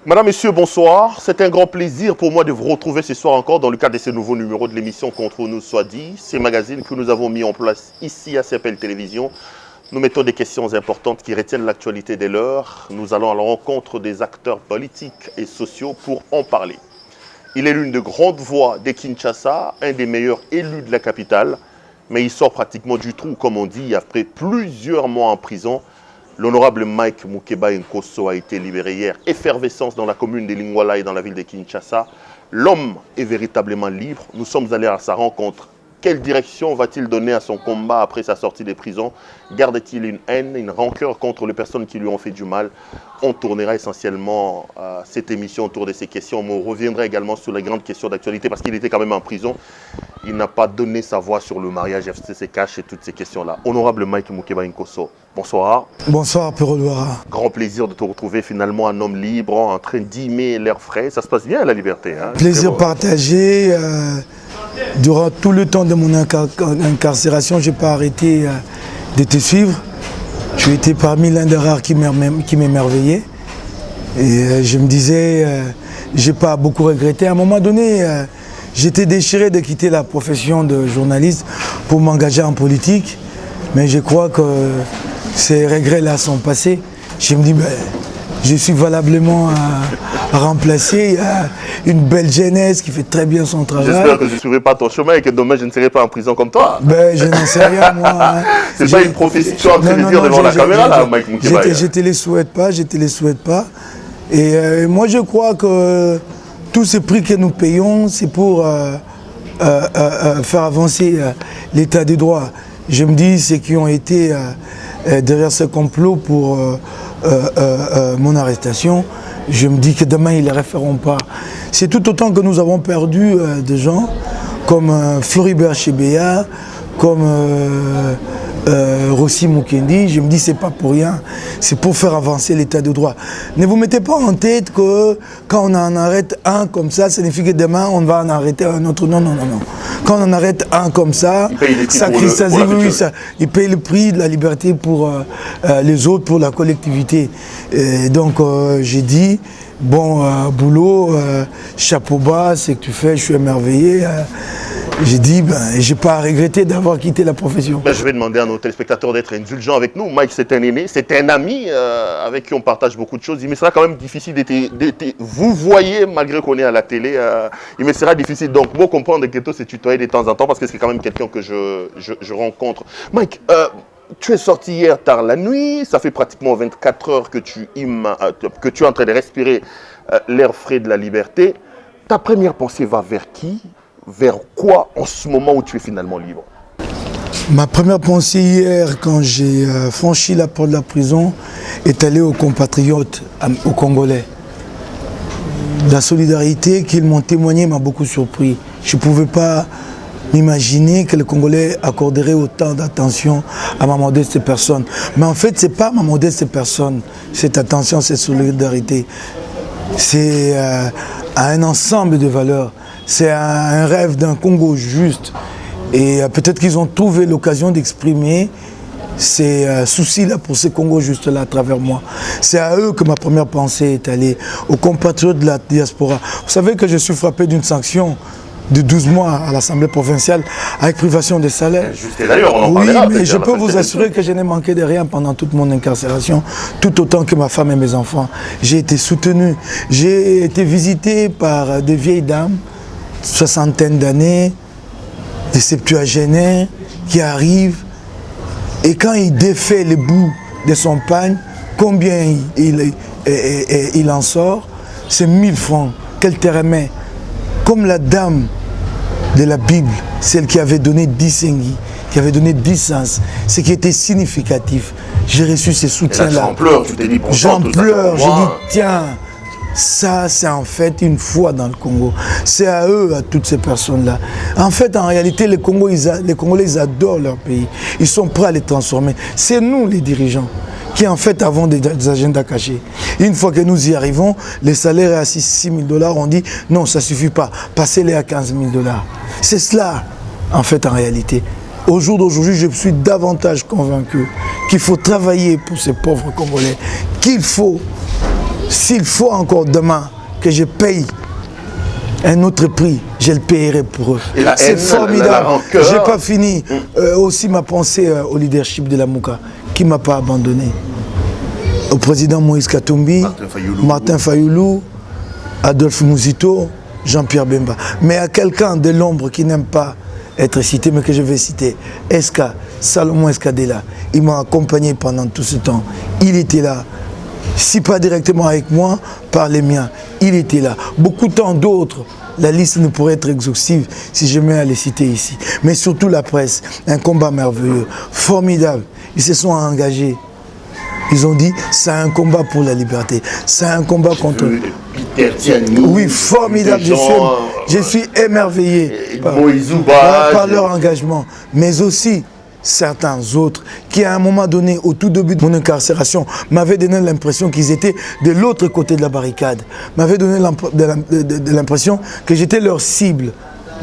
Madame, Messieurs, bonsoir. C'est un grand plaisir pour moi de vous retrouver ce soir encore dans le cadre de ce nouveau numéro de l'émission Contre nous soit dit. Ces magazines que nous avons mis en place ici à CPL Télévision. Nous mettons des questions importantes qui retiennent l'actualité de l'heure. Nous allons à la rencontre des acteurs politiques et sociaux pour en parler. Il est l'une des grandes voix de Kinshasa, un des meilleurs élus de la capitale, mais il sort pratiquement du trou, comme on dit, après plusieurs mois en prison. L'honorable Mike Mukeba Nkosso a été libéré hier. Effervescence dans la commune de Lingwala et dans la ville de Kinshasa. L'homme est véritablement libre. Nous sommes allés à sa rencontre. Quelle direction va-t-il donner à son combat après sa sortie des prisons? Garde-t-il une haine, une rancœur contre les personnes qui lui ont fait du mal? On tournera essentiellement cette émission autour de ces questions, mais on reviendra également sur les grandes questions d'actualité parce qu'il était quand même en prison. Il n'a pas donné sa voix sur le mariage FCC Cash et toutes ces questions-là. Honorable Mike Mukeba Nkosso, bonsoir. Bonsoir, Pérodouara. Grand plaisir de te retrouver finalement un homme libre, en train d'aimer l'air frais. Ça se passe bien à la liberté. Hein? Plaisir partagé. Durant tout le temps de mon incarcération, je n'ai pas arrêté de te suivre. Tu étais parmi l'un des rares qui m'émerveillait. Et je me disais, je n'ai pas beaucoup regretté. À un moment donné, j'étais déchiré de quitter la profession de journaliste pour m'engager en politique. Mais je crois que ces regrets-là sont passés. Je me dis, je suis valablement remplacé. Il y a une belle jeunesse qui fait très bien son travail. J'espère que je ne suivrai pas ton chemin et que demain je ne serai pas en prison comme toi. Je n'en sais rien, moi. Hein. C'est pas une prophétie que tu es en train de dire devant la caméra, là, Mike Mukeba. Je ne te les souhaite pas, Et moi, je crois que tous ces prix que nous payons, c'est pour faire avancer l'état des droits. Je me dis, ceux qui ont été derrière ce complot pour mon arrestation, je me dis que demain ils ne les referont pas. C'est tout autant que nous avons perdu des gens comme Floribert Chebeya, comme Rossi Mukendi. Je me dis c'est pas pour rien, c'est pour faire avancer l'état de droit. Ne vous mettez pas en tête que quand on en arrête un comme ça signifie que demain on va en arrêter un autre. Non. Quand on en arrête un comme ça, ça cristallise, il paye le prix de la liberté pour les autres, pour la collectivité. Et donc j'ai dit, bon boulot, chapeau bas, c'est que tu fais, je suis émerveillé. J'ai dit, je n'ai pas à regretter d'avoir quitté la profession. Je vais demander à nos téléspectateurs d'être indulgents avec nous. Mike, c'est un aîné, c'est un ami avec qui on partage beaucoup de choses. Il me sera quand même difficile vous voyez, malgré qu'on est à la télé, il me sera difficile. Donc, moi, comprendre que c'est tutoyer de temps en temps parce que c'est quand même quelqu'un que je rencontre. Mike, tu es sorti hier tard la nuit, ça fait pratiquement 24 heures que tu es en train de respirer l'air frais de la liberté. Ta première pensée va vers qui? Vers quoi en ce moment où tu es finalement libre? Ma première pensée hier, quand j'ai franchi la porte de la prison, est allée aux compatriotes, aux Congolais. La solidarité qu'ils m'ont témoignée m'a beaucoup surpris. Je ne pouvais pas m'imaginer que les Congolais accorderaient autant d'attention à ma modeste personne. Mais en fait, ce n'est pas ma modeste personne, cette attention, cette solidarité. C'est un ensemble de valeurs. C'est un rêve d'un Congo juste. Et peut-être qu'ils ont trouvé l'occasion d'exprimer ces soucis-là pour ce Congo juste-là à travers moi. C'est à eux que ma première pensée est allée, aux compatriotes de la diaspora. Vous savez que je suis frappé d'une sanction de 12 mois à l'Assemblée provinciale avec privation de salaire. Juste d'ailleurs, on en oui, parlera, mais je peux vous assurer que je n'ai manqué de rien pendant toute mon incarcération, tout autant que ma femme et mes enfants. J'ai été soutenu. J'ai été visité par des vieilles dames, soixantaine d'années, des septuagénaires qui arrivent et quand il défait les bouts de son pagne, combien il en sort? C'est 1000 francs. Qu'elle te remet. Comme la dame de la Bible, celle qui avait donné 10 sengis, qui avait donné 10 sens, ce qui était significatif. J'ai reçu ces soutiens-là. J'en pleure, tu t'es dit bon. J'en pleure, j'ai dit tiens. Ça, c'est en fait une foi dans le Congo. C'est à eux, à toutes ces personnes-là. En fait, en réalité, les Congolais, ils adorent leur pays. Ils sont prêts à les transformer. C'est nous, les dirigeants, qui en fait avons des agendas cachés. Une fois que nous y arrivons, les salaires à 6 000 $, on dit non, ça ne suffit pas. Passez-les à 15 000 $. C'est cela, en fait, en réalité. Au jour d'aujourd'hui, je suis davantage convaincu qu'il faut travailler pour ces pauvres Congolais, qu'il faut S'il faut encore demain que je paye un autre prix, je le payerai pour eux. C'est formidable. Je n'ai pas fini. Aussi ma pensée au leadership de la Mouka, qui ne m'a pas abandonné. Au président Moïse Katumbi, Martin Fayoulou, Adolphe Mouzito, Jean-Pierre Bemba. Mais à quelqu'un de l'ombre qui n'aime pas être cité, mais que je vais citer, Eska, Salomon Escadela, il m'a accompagné pendant tout ce temps. Il était là. Si pas directement avec moi, par les miens, il était là. Beaucoup tant d'autres, la liste ne pourrait être exhaustive si je mets à les citer ici. Mais surtout la presse, un combat merveilleux, formidable. Ils se sont engagés. Ils ont dit, c'est un combat pour la liberté. C'est un combat contre... Oui, formidable. Je suis émerveillé par leur engagement. Mais aussi, certains autres qui, à un moment donné, au tout début de mon incarcération, m'avaient donné l'impression qu'ils étaient de l'autre côté de la barricade. M'avaient donné l'impression que j'étais leur cible.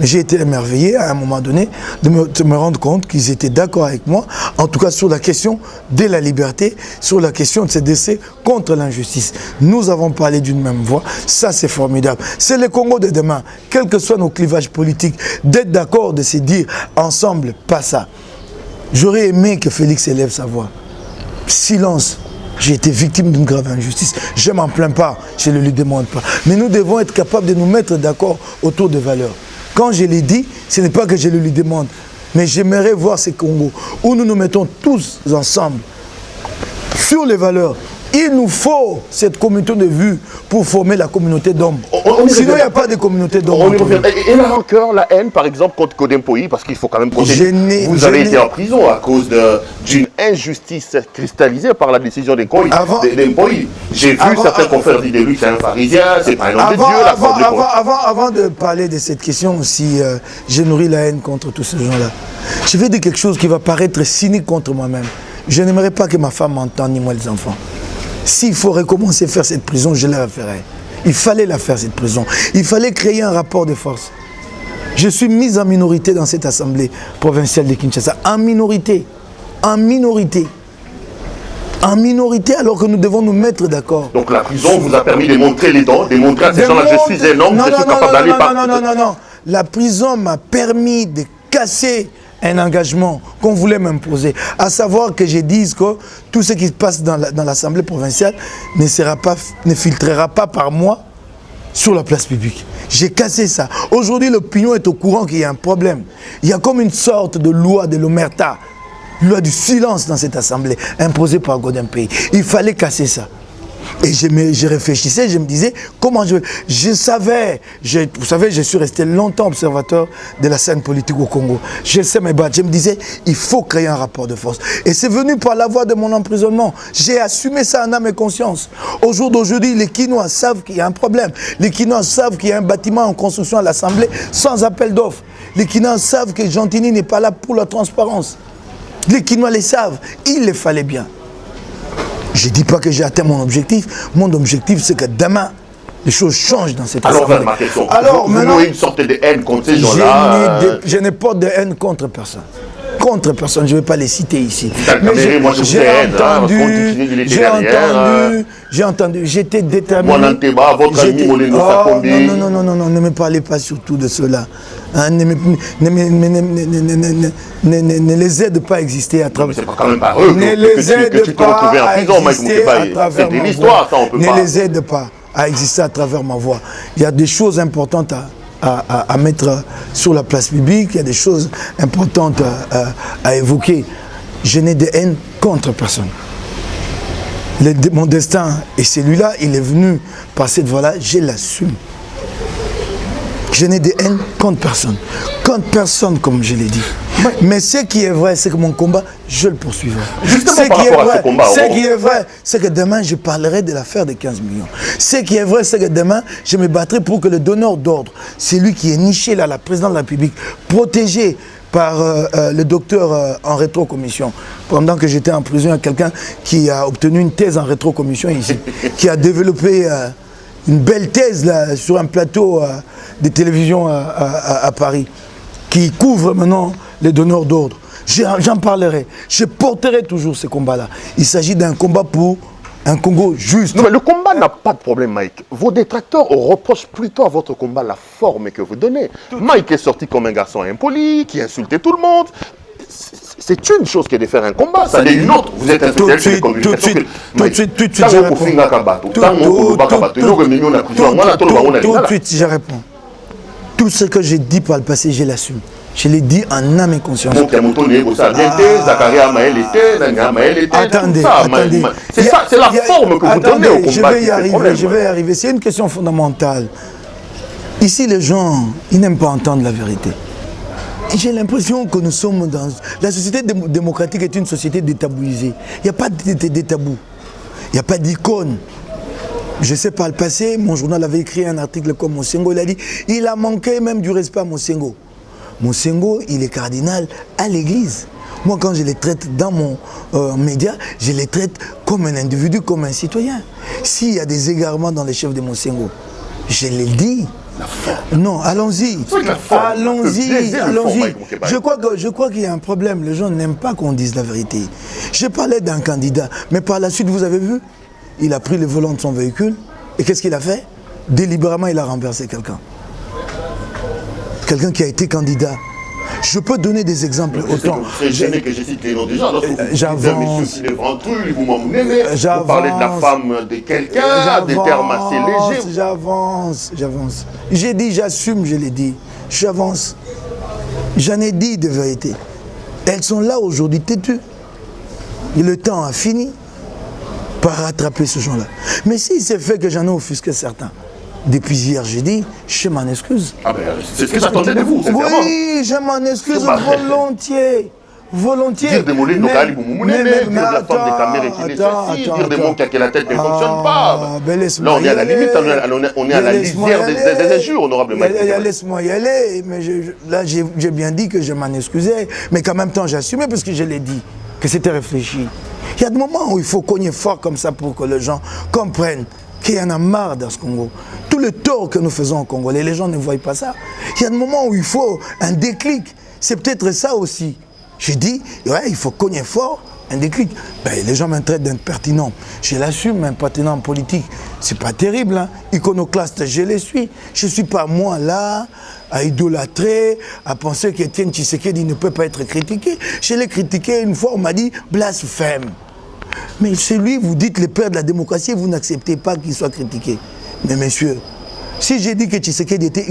J'ai été émerveillé à un moment donné de me rendre compte qu'ils étaient d'accord avec moi, en tout cas sur la question de la liberté, sur la question de ces décès contre l'injustice. Nous avons parlé d'une même voix, ça c'est formidable. C'est le Congo de demain, quels que soient nos clivages politiques, d'être d'accord, de se dire ensemble, pas ça. J'aurais aimé que Félix élève sa voix. Silence. J'ai été victime d'une grave injustice. Je ne m'en plains pas, je ne le lui demande pas. Mais nous devons être capables de nous mettre d'accord autour de valeurs. Quand je l'ai dit, ce n'est pas que je le lui demande, mais j'aimerais voir ces Congos où nous nous mettons tous ensemble sur les valeurs. Il nous faut cette communauté de vue pour former la communauté d'hommes. Sinon, il n'y a pas de communauté d'hommes. Et la rancœur, la haine, par exemple, contre Kodempoï, parce qu'il faut quand même compter. Vous avez été en prison à cause d'une injustice cristallisée par la décision d'Empoï. J'ai vu certains confrères dire de lui que c'est un pharisien, c'est pas un homme de Dieu. Avant de parler de cette question aussi, j'ai nourri la haine contre tous ces gens-là. Je vais dire quelque chose qui va paraître cynique contre moi-même. Je n'aimerais pas que ma femme m'entende, ni moi les enfants. S'il faut recommencer à faire cette prison, je la referai. Il fallait la faire, cette prison. Il fallait créer un rapport de force. Je suis mis en minorité dans cette assemblée provinciale de Kinshasa. En minorité. En minorité. En minorité, alors que nous devons nous mettre d'accord. Donc la prison vous a permis de montrer les dents, de montrer à ces gens-là, je suis un homme, je suis capable d'aller par... Non. La prison m'a permis de casser un engagement qu'on voulait m'imposer, à savoir que je dise que tout ce qui se passe dans l'Assemblée provinciale ne filtrera pas par moi sur la place publique. J'ai cassé ça. Aujourd'hui, l'opinion est au courant qu'il y a un problème. Il y a comme une sorte de loi de l'omerta, loi du silence dans cette Assemblée, imposée par Godin-Pays. Il fallait casser ça. Et je réfléchissais, je me disais, comment je savais, vous savez, je suis resté longtemps observateur de la scène politique au Congo. Je sais mes battre, je me disais, il faut créer un rapport de force. Et c'est venu par la voie de mon emprisonnement. J'ai assumé ça en âme et conscience. Au jour d'aujourd'hui, les Kinois savent qu'il y a un problème. Les Kinois savent qu'il y a un bâtiment en construction à l'Assemblée sans appel d'offres. Les Kinois savent que Gentini n'est pas là pour la transparence. Les Kinois les savent, il les fallait bien. Je ne dis pas que j'ai atteint mon objectif. Mon objectif, c'est que demain, les choses changent dans cette assemblée. Alors, ma question. Alors, vous avez une sorte de haine contre ces gens-là. Je n'ai pas de haine contre personne. Contre personne, je ne vais pas les citer ici. J'ai entendu, j'étais déterminé. Non, ne me parlez pas surtout de cela. Hein, ne les aide pas à exister à travers... C'est quand même pas eux ne les aide pas à exister à travers ma voix. Ne les aide pas à exister à travers ma voix. Il y a des choses importantes à mettre sur la place publique, il y a des choses importantes à évoquer. Je n'ai de haine contre personne. Mon destin est celui-là, il est venu par cette voie-là, je l'assume. Je n'ai de haine contre personne. Contre personne, comme je l'ai dit. Mais ce qui est vrai, c'est que mon combat, je le poursuivrai. Justement, ce qui est vrai, c'est que demain, je parlerai de l'affaire des 15 millions. Ce qui est vrai, c'est que demain, je me battrai pour que le donneur d'ordre, celui qui est niché là, la présidente de la République, protégé par le docteur en rétrocommission. Pendant que j'étais en prison, il y a quelqu'un qui a obtenu une thèse en rétrocommission ici, qui a développé une belle thèse là, sur un plateau de télévision à Paris, qui couvre maintenant les donneurs d'ordre. J'en parlerai. Je porterai toujours ce combat-là. Il s'agit d'un combat pour Un Congo juste. Non, mais le combat n'a pas de problème, Mike. Vos détracteurs reprochent plutôt à votre combat la forme que vous donnez. Mike est sorti comme un garçon impoli, qui insultait tout le monde. C'est une chose que de faire un combat, ça n'est une autre. Vous êtes un spécialiste de communication. Tout de suite, je réponds. Tout de suite, je réponds. Tout ce que j'ai dit par le passé, je l'assume. Je l'ai dit en âme et conscience. Attendez. C'est la forme que vous donnez au combat. Je vais y arriver. C'est une question fondamentale. Ici, les gens, ils n'aiment pas entendre la vérité. J'ai l'impression que nous sommes dans... La société démocratique est une société détabouisée. Il n'y a pas de tabous. Il n'y a pas d'icône. Je sais par le passé, mon journal avait écrit un article comme Monsengo. Il a dit, il a manqué même du respect à Monsengo. Monsengo, il est cardinal à l'église. Moi, quand je les traite dans mon média, je les traite comme un individu, comme un citoyen. S'il y a des égarements dans les chefs de Monsengo, je les dis. Non, allons-y. Allons-y. Je crois qu'il y a un problème. Les gens n'aiment pas qu'on dise la vérité. Je parlais d'un candidat, mais par la suite, vous avez vu, il a pris le volant de son véhicule et qu'est-ce qu'il a fait? Délibérément, il a renversé quelqu'un. Quelqu'un qui a été candidat. Je peux donner des exemples autant. C'est jamais que je cite les noms des gens. J'avance. Vous parlez de la femme de quelqu'un, des termes assez légers. J'avance. J'ai dit, j'assume, je l'ai dit. J'avance. J'en ai dit de vérité. Elles sont là aujourd'hui têtues. Et le temps a fini par rattraper ce genre-là. Mais s'il s'est fait que j'en ai offusqué certains, depuis hier, j'ai dit, je m'en excuse. Ah ben, c'est ce que j'attendais de vous, c'est vraiment. Oui, je m'en excuse volontiers. Volontiers. Dire des mots, dire la femme des caméras qui nécessite, dire des mots que la tête ne fonctionne pas. Là, on est à la limite, on est à la lisière des injures, honorable Mike. Laisse-moi y aller, mais là, j'ai bien dit que je m'en excusais, mais qu'en même temps, j'assumais parce que je l'ai dit, que c'était réfléchi. Il y a des moments où il faut cogner fort comme ça pour que les gens comprennent qu'il y en a marre dans ce Congo. Tout le tort que nous faisons au Congolais, les gens ne voient pas ça. Il y a des moments où il faut un déclic. C'est peut-être ça aussi. J'ai dit, ouais, il faut cogner fort, un déclic. Ben, les gens me traitent d'impertinent. Je l'assume, impertinent politique. C'est pas terrible, hein. Iconoclaste, je les suis. Je ne suis pas moi là à idolâtrer, à penser qu'Étienne Tshisekedi ne peut pas être critiqué. Je l'ai critiqué une fois, on m'a dit blasphème. Mais celui, vous dites le père de la démocratie, vous n'acceptez pas qu'il soit critiqué. Mais messieurs, si j'ai dit que Tshisekedi était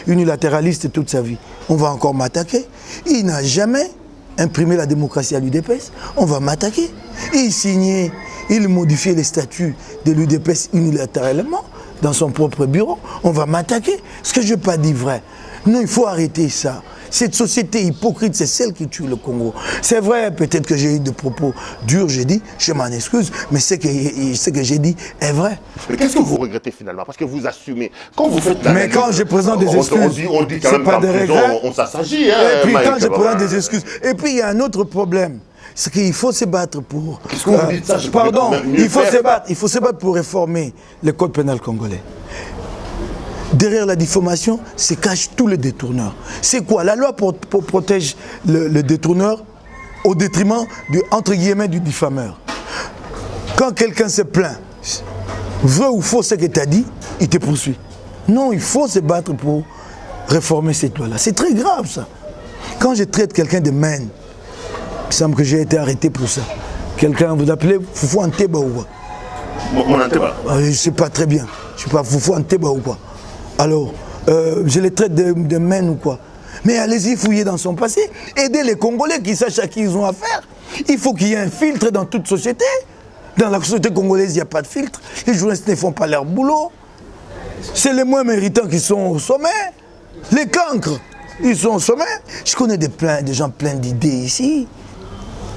unilatéraliste toute sa vie, on va encore m'attaquer. Il n'a jamais imprimé la démocratie à l'UDPS, on va m'attaquer. Il signait, il modifiait les statuts de l'UDPS unilatéralement dans son propre bureau, on va m'attaquer. Ce que je n'ai pas dit vrai. Non, il faut arrêter ça. Cette société hypocrite, c'est celle qui tue le Congo. C'est vrai, peut-être que j'ai eu des propos durs, j'ai dit, je m'en excuse, mais ce que j'ai dit est vrai. Mais qu'est-ce que vous regrettez finalement? Parce que vous assumez. Quand vous faites mais quand je présente des excuses, on dit quand même pas des regrets. On s'assagit. Hein, et puis quand je présente des excuses. Et puis il y a un autre problème. C'est qu'il faut se battre pour... Qu'est-ce que vous dites ça? Pardon, il faut se battre pour réformer le code pénal congolais. Derrière la diffamation, se cachent tous les détourneurs. C'est quoi? La loi protège le détourneur au détriment, entre guillemets, du diffameur. Quand quelqu'un se plaint, vrai ou faux ce que tu as dit, il te poursuit. Non, il faut se battre pour réformer cette loi-là. C'est très grave ça. Quand je traite quelqu'un de mène, il semble que j'ai été arrêté pour ça. Quelqu'un, vous appelez Foufou Anteba ou quoi? Mon Anteba? Je ne sais pas très bien. Je ne sais pas Foufou Anteba ou quoi. Alors, je les traite de mène ou quoi. Mais allez-y fouiller dans son passé. Aidez les Congolais qui sachent à qui ils ont affaire. Il faut qu'il y ait un filtre dans toute société. Dans la société congolaise, il n'y a pas de filtre. Les journalistes ne font pas leur boulot. C'est les moins méritants qui sont au sommet. Les cancres, ils sont au sommet. Je connais des gens pleins d'idées ici.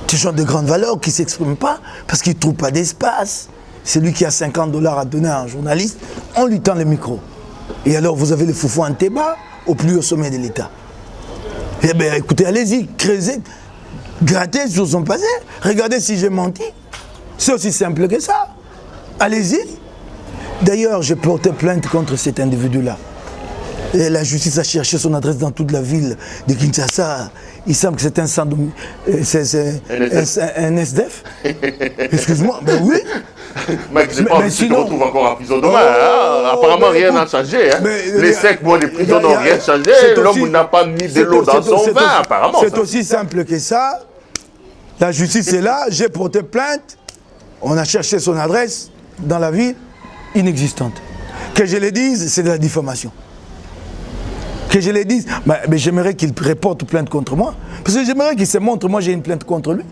Des gens de grande valeur qui ne s'expriment pas parce qu'ils ne trouvent pas d'espace. Celui qui a $50 à donner à un journaliste, on lui tend le micro. Et alors, vous avez le Foufou Anteba au plus haut sommet de l'État. Eh bien, écoutez, allez-y, creusez, grattez sur son passé, regardez si j'ai menti. C'est aussi simple que ça. Allez-y. D'ailleurs, j'ai porté plainte contre cet individu-là. Et la justice a cherché son adresse dans toute la ville de Kinshasa. il semble que c'est un un SDF. Excuse-moi, ben oui. Mec, j'ai pas envie que tu te retrouves encore en prison demain. Apparemment, rien n'a changé. Les 5 mois de prison n'ont rien changé. L'homme n'a pas mis de l'eau dans son vin, apparemment. C'est aussi simple que ça. La justice est là, j'ai porté plainte. On a cherché son adresse dans la ville, inexistante. Que je le dise, c'est de la diffamation. Que je le dise, mais j'aimerais qu'il reporte plainte contre moi. Parce que j'aimerais qu'il se montre, moi j'ai une plainte contre lui.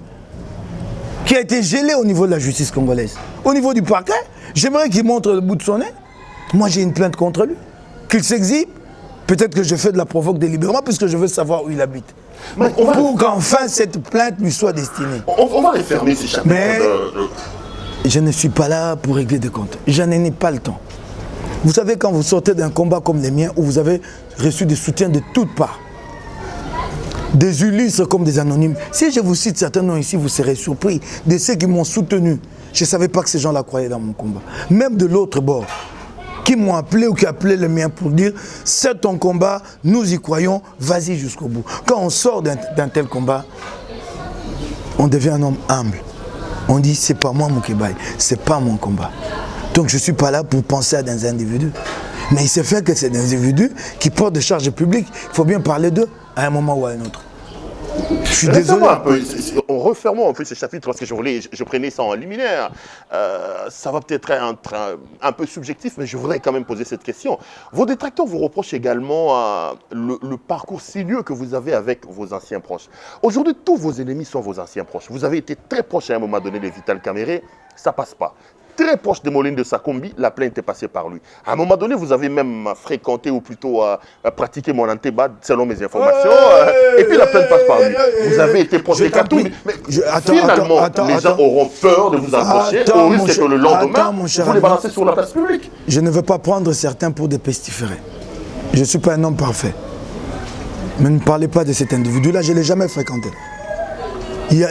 Qui a été gelée au niveau de la justice congolaise. Au niveau du parquet, j'aimerais qu'il montre le bout de son nez. Moi j'ai une plainte contre lui. Qu'il s'exhibe. Peut-être que je fais de la provoque délibérément puisque je veux savoir où il habite. Pour qu'enfin cette plainte lui soit destinée. On va les fermer ces chapitres. Mais je ne suis pas là pour régler des comptes. Je n'en ai pas le temps. Vous savez, quand vous sortez d'un combat comme les miens, où vous avez reçu des soutiens de toutes parts, des illustres comme des anonymes, si je vous cite certains noms ici, vous serez surpris de ceux qui m'ont soutenu. Je ne savais pas que ces gens-là croyaient dans mon combat. Même de l'autre bord, qui m'ont appelé ou qui appelaient le mien pour dire « c'est ton combat, nous y croyons, vas-y jusqu'au bout ». Quand on sort d'un tel combat, on devient un homme humble. On dit « c'est pas moi mon Kebaye, c'est pas mon combat ». Donc je ne suis pas là pour penser à des individus. Mais il s'est fait que c'est des individus qui portent des charges publiques. Il faut bien parler d'eux à un moment ou à un autre. Je suis désolé. En refermant un peu ce chapitre, parce que je prenais ça en liminaire, ça va peut-être être un peu subjectif, mais je voudrais quand même poser cette question. Vos détracteurs vous reprochent également le parcours sinueux que vous avez avec vos anciens proches. Aujourd'hui, tous vos ennemis sont vos anciens proches. Vous avez été très proche à un moment donné de Vital Kamerhe, ça ne passe pas. Très proche de Moline de Sakombi, la plainte est passée par lui. À un moment donné, vous avez même fréquenté ou plutôt pratiqué mon antébad, selon mes informations, et puis la plainte passe par lui. Vous avez été proche de Katumbi. Mais finalement, les gens auront peur de vous approcher, au risque que le lendemain, vous les balancez sur la place publique. Je ne veux pas prendre certains pour des pestiférés. Je ne suis pas un homme parfait. Mais ne parlez pas de cet individu-là, je ne l'ai jamais fréquenté.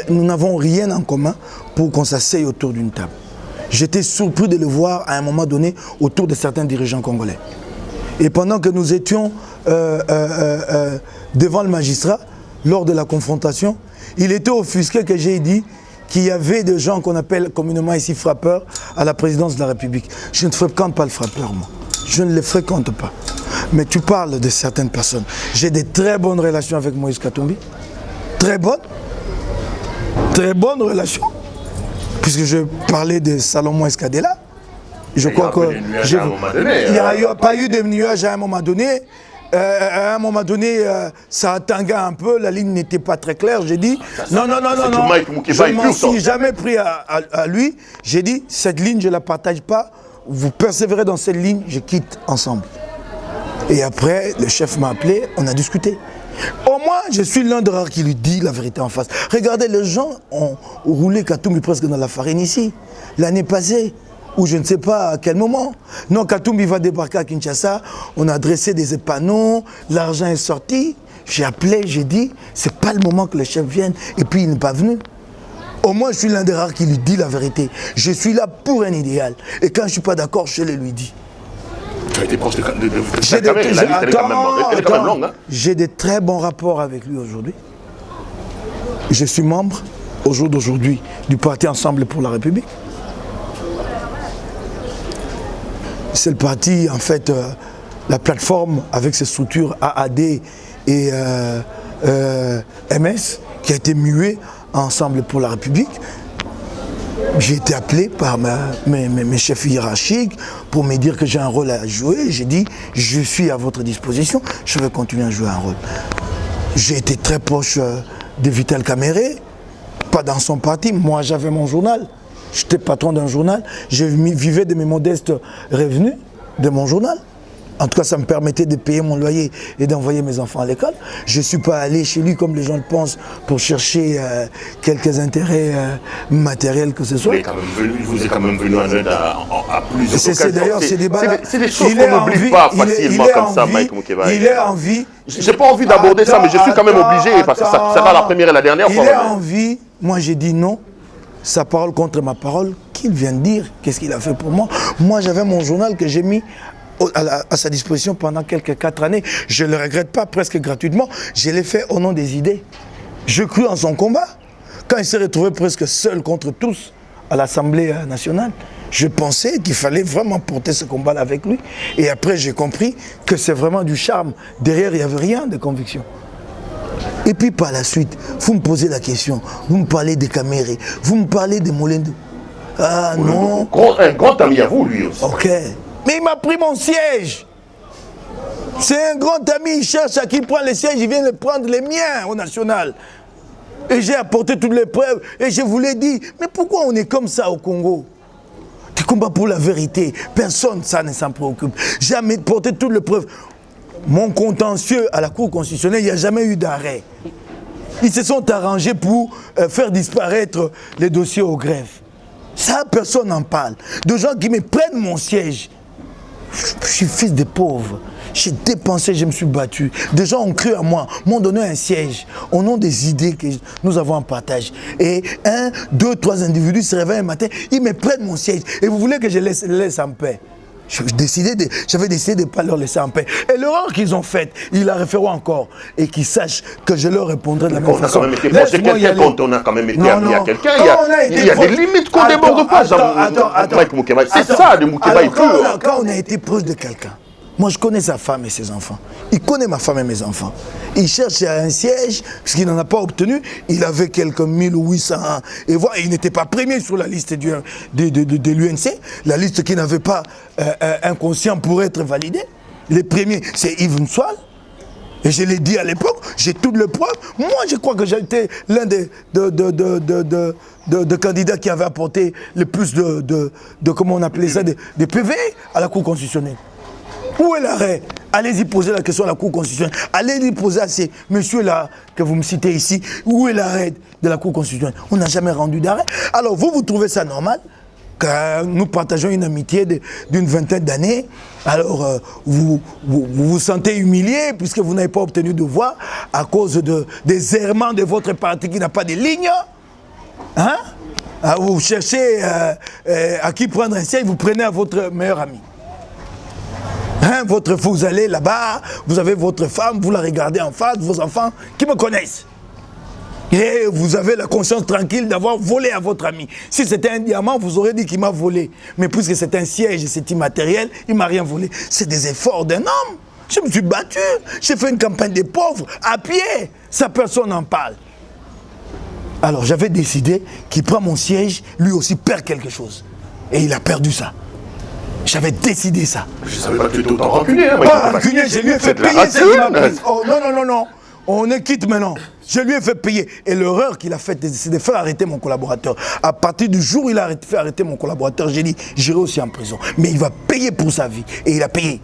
Nous n'avons rien en commun pour qu'on s'asseye autour d'une table. J'étais surpris de le voir à un moment donné autour de certains dirigeants congolais. Et pendant que nous étions devant le magistrat, lors de la confrontation, il était offusqué que j'ai dit qu'il y avait des gens qu'on appelle communément ici frappeurs à la présidence de la République. Je ne fréquente pas le frappeur, moi. Je ne le fréquente pas. Mais tu parles de certaines personnes. J'ai de très bonnes relations avec Moïse Katumbi. Très bonnes relations. Puisque je parlais de Salomon Escadela, je crois qu'il n'y a pas eu de nuages à un moment donné. À un moment donné, ça a tangué un peu, la ligne n'était pas très claire. J'ai dit, non, je ne m'en suis jamais pris à lui. J'ai dit, cette ligne, je ne la partage pas. Vous persévérez dans cette ligne, je quitte ensemble. Et après, le chef m'a appelé, on a discuté. Au moins, je suis l'un des rares qui lui dit la vérité en face. Regardez, les gens ont roulé Katumbi presque dans la farine ici, l'année passée, ou je ne sais pas à quel moment. Non, Katumbi va débarquer à Kinshasa, on a dressé des panneaux, l'argent est sorti. J'ai appelé, j'ai dit, c'est pas le moment que le chef vienne, et puis il n'est pas venu. Au moins, je suis l'un des rares qui lui dit la vérité. Je suis là pour un idéal. Et quand je ne suis pas d'accord, je le lui dis. Tu as été proche de la liste, elle est quand même longue. Hein. J'ai de très bons rapports avec lui aujourd'hui. Je suis membre, au jour d'aujourd'hui, du parti Ensemble pour la République. C'est le parti, en fait, la plateforme avec ses structures AAD et MS, qui a été muée Ensemble pour la République. J'ai été appelé par mes chefs hiérarchiques pour me dire que j'ai un rôle à jouer. J'ai dit, je suis à votre disposition, je vais continuer à jouer un rôle. J'ai été très proche de Vital Kamerhe, pas dans son parti. Moi, j'avais mon journal. J'étais patron d'un journal. Je vivais de mes modestes revenus de mon journal. En tout cas, ça me permettait de payer mon loyer et d'envoyer mes enfants à l'école. Je ne suis pas allé chez lui, comme les gens le pensent, pour chercher quelques intérêts matériels que ce soit. Il vous est quand même venu en aide à plusieurs occasions. D'ailleurs, ces débats-là. C'est des choses qu'on n'oublie pas facilement comme ça, Mike Moukebaye. Il est en vie. Je n'ai pas envie d'aborder ça, mais je suis quand même obligé, parce que ça sera la première et la dernière fois. Il est en vie. Moi, j'ai dit non. Sa parole contre ma parole. Qu'il vient de dire. Qu'est-ce qu'il a fait pour moi? Moi, j'avais mon journal que j'ai mis à sa disposition pendant quelques 4 années. Je ne le regrette pas, presque gratuitement. Je l'ai fait au nom des idées. Je crus en son combat. Quand il s'est retrouvé presque seul contre tous à l'Assemblée nationale, je pensais qu'il fallait vraiment porter ce combat-là avec lui. Et après, j'ai compris que c'est vraiment du charme. Derrière, il n'y avait rien de conviction. Et puis par la suite, vous me posez la question, vous me parlez des Camérés, vous me parlez de Molendo. Ah non. Un grand ami à vous, lui aussi. Ok. Mais il m'a pris mon siège. C'est un grand ami, il cherche à qui prend les sièges, il vient de prendre les miens au national. Et j'ai apporté toutes les preuves, et je vous l'ai dit, mais pourquoi on est comme ça au Congo? Tu combats pour la vérité, personne ça ne s'en préoccupe. J'ai apporté toutes les preuves. Mon contentieux à la Cour constitutionnelle, il n'y a jamais eu d'arrêt. Ils se sont arrangés pour faire disparaître les dossiers au greffe. Ça, personne n'en parle. De gens qui me prennent mon siège. Je suis fils de pauvre. J'ai dépensé, je me suis battu. Des gens ont cru à moi, m'ont donné un siège au nom des idées que nous avons en partage. Et 1, 2, 3 individus se réveillent un matin, ils me prennent mon siège. Et vous voulez que je les laisse en paix? J'avais décidé de ne pas leur laisser en paix. Et l'erreur qu'ils ont faite, ils la referont encore. Et qu'ils sachent que je leur répondrai de la même façon. On a quand même été amis à quelqu'un. Il y a des limites qu'on ne déborde pas. C'est ça, de Moukeba pur. Quand on a été proche de quelqu'un, moi je connais sa femme et ses enfants. Il connaît ma femme et mes enfants. Il cherche un siège, parce qu'il n'en a pas obtenu. Il avait quelques 1800. Et voilà, il n'était pas premier sur la liste de l'UNC, la liste qui n'avait pas un conscient pour être validé. Les premiers, c'est Yves Nsoual. Et je l'ai dit à l'époque, j'ai toutes les preuves. Moi, je crois que j'ai été l'un des candidats qui avait apporté le plus comment on appelait ça, de PV à la Cour constitutionnelle. Où est l'arrêt? Allez-y poser la question à la Cour constitutionnelle. Allez-y poser à ces messieurs-là que vous me citez ici. Où est l'arrêt de la Cour constitutionnelle? On n'a jamais rendu d'arrêt. Alors vous trouvez ça normal que nous partageons une amitié d'une vingtaine d'années. Alors vous sentez humilié puisque vous n'avez pas obtenu de voix à cause des errements de votre parti qui n'a pas de ligne. Hein? Vous cherchez à qui prendre un siège, vous prenez à votre meilleur ami. Hein, vous allez là-bas, vous avez votre femme, vous la regardez en face, vos enfants qui me connaissent. Et vous avez la conscience tranquille d'avoir volé à votre ami. Si c'était un diamant, vous aurez dit qu'il m'a volé. Mais puisque c'est un siège et c'est immatériel, il ne m'a rien volé. C'est des efforts d'un homme. Je me suis battu, j'ai fait une campagne des pauvres, à pied. Ça, personne n'en parle. Alors j'avais décidé qu'il prend mon siège, lui aussi perd quelque chose. Et il a perdu ça. J'avais décidé ça. Je ne savais pas que tu étais autant rancunier. Pas rancunier, je lui ai fait payer ce qu'il m'a pris. Oh non. On est quitte maintenant. Je lui ai fait payer. Et l'erreur qu'il a faite, c'est de faire arrêter mon collaborateur. À partir du jour où il a fait arrêter mon collaborateur, j'ai dit, j'irai aussi en prison. Mais il va payer pour sa vie. Et il a payé.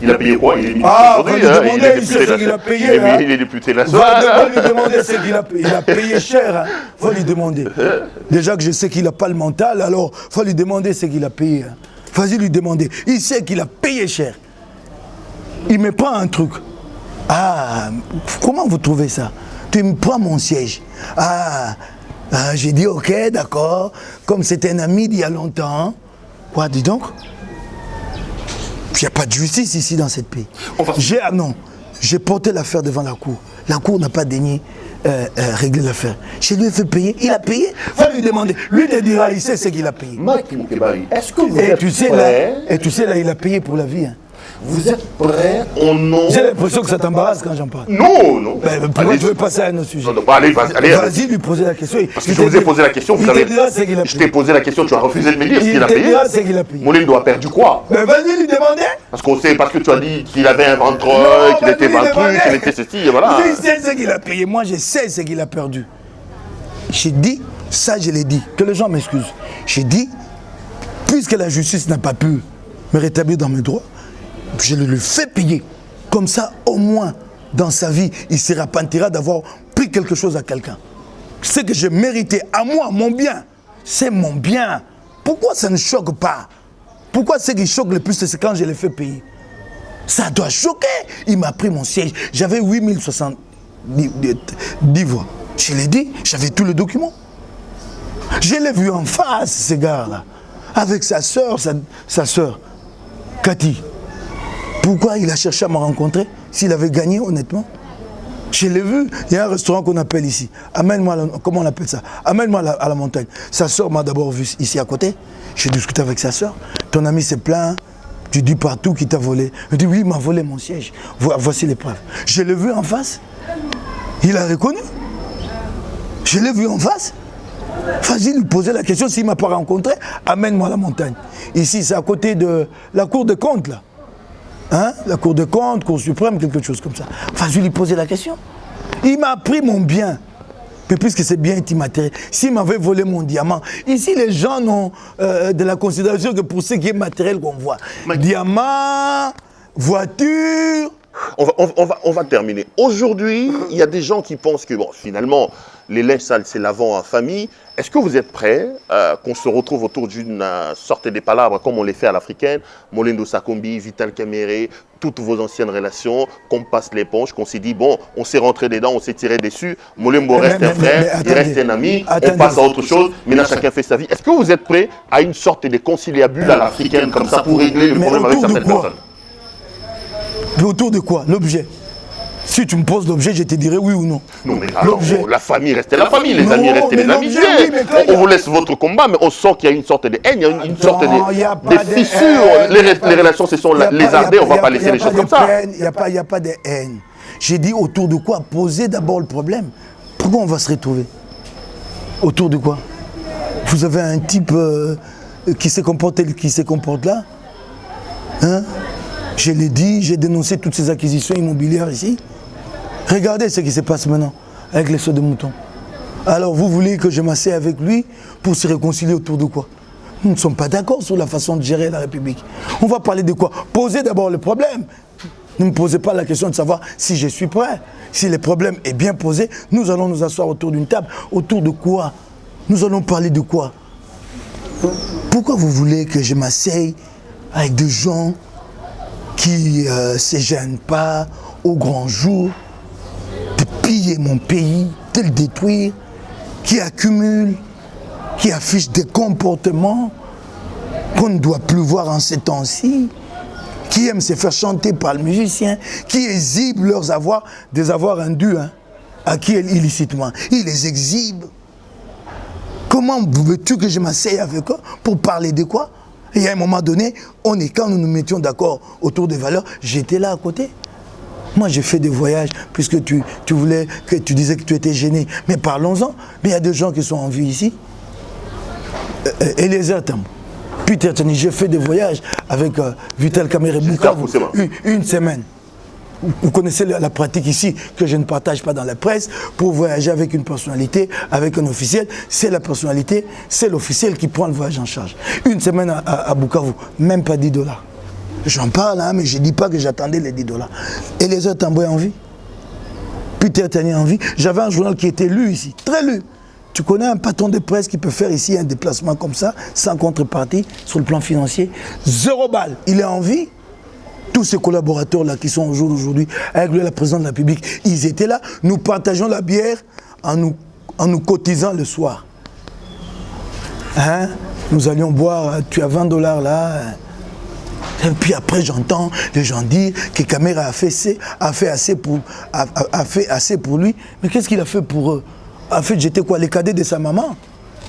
Il a payé quoi? Il est ministre aujourd'hui. Il sait ce qu'il a payé. Il est député national. Va lui demander ce qu'il a payé. Il a payé cher. Hein. Va lui demander. Déjà que je sais qu'il n'a pas le mental, alors va lui demander ce qu'il a payé. Hein. Vas-y lui demander. Il sait qu'il a payé cher. Il me prend un truc. Ah, comment vous trouvez ça? Tu me prends mon siège. J'ai dit ok, d'accord. Comme c'est un ami d'il y a longtemps. Quoi, dis donc? Il n'y a pas de justice ici dans ce pays. J'ai porté l'affaire devant la Cour. La Cour n'a pas daigné régler l'affaire. Je lui ai fait payer, il a payé. Va lui demander. Lui te dira, il sait ce qu'il a payé. Maki Moukebari, est-ce que vous êtes prêt? Et tu sais là, il a payé pour la vie. Hein. Vous êtes prêt au nom? J'ai l'impression que ça t'embarrasse quand j'en parle. Non. Pourquoi tu veux passer à un autre sujet? Allez. Vas-y lui poser la question. Parce que je vous ai posé la question, vous avez... Je t'ai posé la question, tu as refusé de me dire ce qu'il a payé. Molendo a perdu quoi? Mais vas-y lui demander. Parce que tu as dit qu'il avait un ventre, qu'il était vaincu, qu'il était ceci, et voilà. Lui sait ce qu'il a payé, moi je sais ce qu'il a perdu. J'ai dit, ça je l'ai dit, que les gens m'excusent. J'ai dit, puisque la justice n'a pas pu me rétablir dans mes droits, je le fais payer. Comme ça, au moins, dans sa vie, il se repentira d'avoir pris quelque chose à quelqu'un. Ce que je méritais, à moi, mon bien, c'est mon bien. Pourquoi ça ne choque pas? Pourquoi ce qui choque le plus, c'est quand je l'ai fait payer? Ça doit choquer. Il m'a pris mon siège. J'avais 8060 livres. Je l'ai dit, j'avais tous les documents. Je l'ai vu en face, ce gars-là, avec sa soeur, sa soeur, Cathy. Pourquoi il a cherché à me rencontrer s'il avait gagné, honnêtement? Je l'ai vu, il y a un restaurant qu'on appelle ici. Amène-moi, comment on appelle ça? Amène-moi à la montagne. Sa soeur m'a d'abord vu ici à côté. J'ai discuté avec sa soeur. Ton ami s'est plaint. Tu dis partout qu'il t'a volé. Je dis oui, il m'a volé mon siège. Voici les preuves. Je l'ai vu en face. Il a reconnu. Je l'ai vu en face. Vas-y lui poser la question s'il ne m'a pas rencontré. Amène-moi à la montagne. Ici, c'est à côté de la Cour des comptes, là. Hein? La Cour des comptes, Cour suprême, quelque chose comme ça. Vas-y lui poser la question. Il m'a pris mon bien. Mais puisque c'est bien immatériel, s'il m'avait volé mon diamant, ici les gens n'ont de la considération que pour ce qui est matériel qu'on voit. Diamant, voiture. On va terminer. Aujourd'hui, il y a des gens qui pensent que, bon, finalement, les linges sales, c'est lavant en famille. Est-ce que vous êtes prêts qu'on se retrouve autour d'une sorte de palabres comme on les fait à l'africaine, Molindo Sakombi, Vital Kamere, toutes vos anciennes relations, qu'on passe l'éponge, qu'on s'est dit, bon, on s'est rentré dedans, on s'est tiré dessus, Molembo reste un frère, il reste un ami, on passe à autre chose, maintenant chacun fait sa vie. Est-ce que vous êtes prêts à une sorte de conciliabule à l'africaine comme ça pour régler le problème avec certaines personnes? Mais autour de quoi? L'objet. Si tu me poses l'objet, je te dirai oui ou non. Non, mais alors, la famille restait la famille, les amis restaient les amis. On vous laisse votre combat, mais on sent qu'il y a une sorte de haine, il y a une sorte de fissure. Les relations se sont lézardées, on ne va pas laisser les choses comme ça. Il n'y a pas de haine. J'ai dit autour de quoi? Poser d'abord le problème. Pourquoi on va se retrouver? Autour de quoi? Vous avez un type qui se comporte là, hein? Je l'ai dit, j'ai dénoncé toutes ces acquisitions immobilières ici. Regardez ce qui se passe maintenant avec les sauts de moutons. Alors vous voulez que je m'assieds avec lui pour se réconcilier autour de quoi? Nous ne sommes pas d'accord sur la façon de gérer la République. On va parler de quoi? Posez d'abord le problème. Ne me posez pas la question de savoir si je suis prêt. Si le problème est bien posé, nous allons nous asseoir autour d'une table. Autour de quoi? Nous allons parler de quoi? Pourquoi vous voulez que je m'asseye avec des gens qui ne se gênent pas au grand jour de piller mon pays, de le détruire, qui accumulent, qui affichent des comportements qu'on ne doit plus voir en ces temps-ci, qui aiment se faire chanter par le musicien, qui exhibent leurs avoirs, des avoirs indus, hein, acquis illicitement. Ils les exhibent. Comment veux-tu que je m'asseye avec eux pour parler de quoi? Et à un moment donné, quand nous nous mettions d'accord autour des valeurs, j'étais là à côté. Moi, j'ai fait des voyages, puisque tu disais que tu étais gêné. Mais parlons-en. Mais il y a des gens qui sont en vie ici. Eliezer Tambou, Peter Tchani, j'ai fait des voyages avec Vital Kamere Bukavu, une semaine. Vous connaissez la pratique ici que je ne partage pas dans la presse. Pour voyager avec une personnalité, avec un officiel, c'est la personnalité, c'est l'officiel qui prend le voyage en charge. Une semaine à Bukavu, même pas 10 $. J'en parle, hein, mais je ne dis pas que j'attendais les 10 $. Et les autres Tambou en vie. Peter Tchani en vie. J'avais un journal qui était lu ici, très lu. Tu connais un patron de presse qui peut faire ici un déplacement comme ça, sans contrepartie, sur le plan financier? 0 balles. Il est en vie. Tous ces collaborateurs-là qui sont au jour d'aujourd'hui avec lui, la présidente de la République, ils étaient là. Nous partageons la bière en nous cotisant le soir. Hein? Nous allions boire, tu as 20 $ là. Et puis après, j'entends les gens dire que Kamere a fait assez pour lui. Mais qu'est-ce qu'il a fait pour eux? En fait, j'étais quoi? Les cadets de sa maman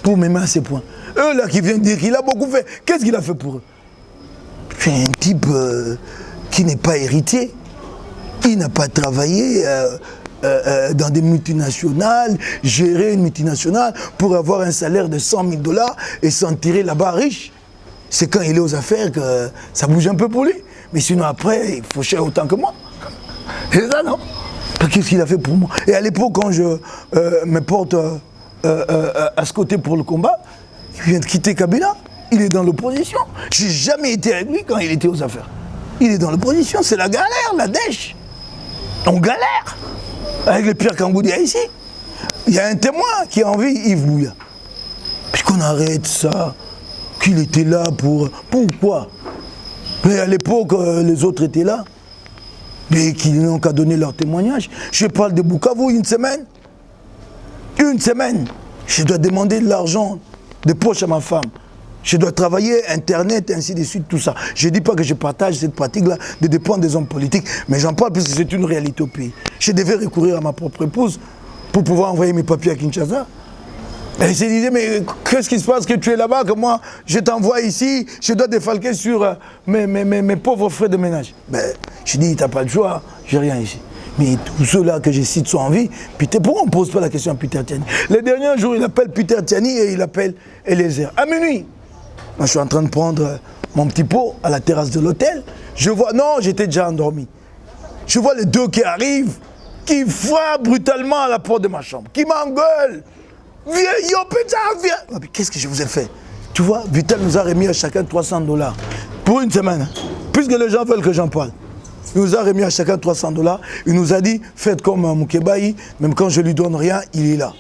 pour m'aimer à ces points. Eux là qui viennent dire qu'il a beaucoup fait. Qu'est-ce qu'il a fait pour eux? C'est un type qui n'est pas héritier. Il n'a pas travaillé dans des multinationales, gérer une multinationale pour avoir un salaire de 100 000 $ et s'en tirer là-bas riche. C'est quand il est aux affaires que ça bouge un peu pour lui. Mais sinon après, il faut cher autant que moi. C'est ça, non? Qu'est-ce qu'il a fait pour moi? Et à l'époque, quand je me porte à ce côté pour le combat, il vient de quitter Kabila. Il est dans l'opposition. Je n'ai jamais été avec lui quand il était aux affaires. Il est dans l'opposition, c'est la galère, la dèche. On galère avec le Pierre Kangoudia ici. Il y a un témoin qui a envie, Yves Bouya. Puis qu'on arrête ça, qu'il était là pour... Pourquoi? Mais à l'époque, les autres étaient là. Mais qu'ils n'ont qu'à donner leur témoignage. Je parle de Bukavu, une semaine. Une semaine. Je dois demander de l'argent de poche à ma femme. Je dois travailler, Internet, ainsi de suite, tout ça. Je ne dis pas que je partage cette pratique-là de dépendre des hommes politiques, mais j'en parle parce que c'est une réalité au pays. Je devais recourir à ma propre épouse pour pouvoir envoyer mes papiers à Kinshasa. Elle se disait, mais qu'est-ce qui se passe que tu es là-bas, que moi, je t'envoie ici, je dois défalquer sur mes pauvres frais de ménage. Ben, je dis, tu n'as pas le choix, j'ai rien ici. Mais tous ceux-là que je cite sont en vie. Pourquoi on ne pose pas la question à Peter Tiani? Le dernier jour, il appelle Peter Tiani et il appelle Eliezer. À minuit, moi, je suis en train de prendre mon petit pot à la terrasse de l'hôtel. Je vois, non, j'étais déjà endormi. Je vois les deux qui arrivent, qui frappent brutalement à la porte de ma chambre, qui m'engueulent. Viens, yo, putain, viens. Oh, mais qu'est-ce que je vous ai fait? Tu vois, Vital nous a remis à chacun $300 pour une semaine. Hein. Puisque les gens veulent que j'en parle. Il nous a remis à chacun $300. Il nous a dit, faites comme Moukébaï, même quand je lui donne rien, il est là.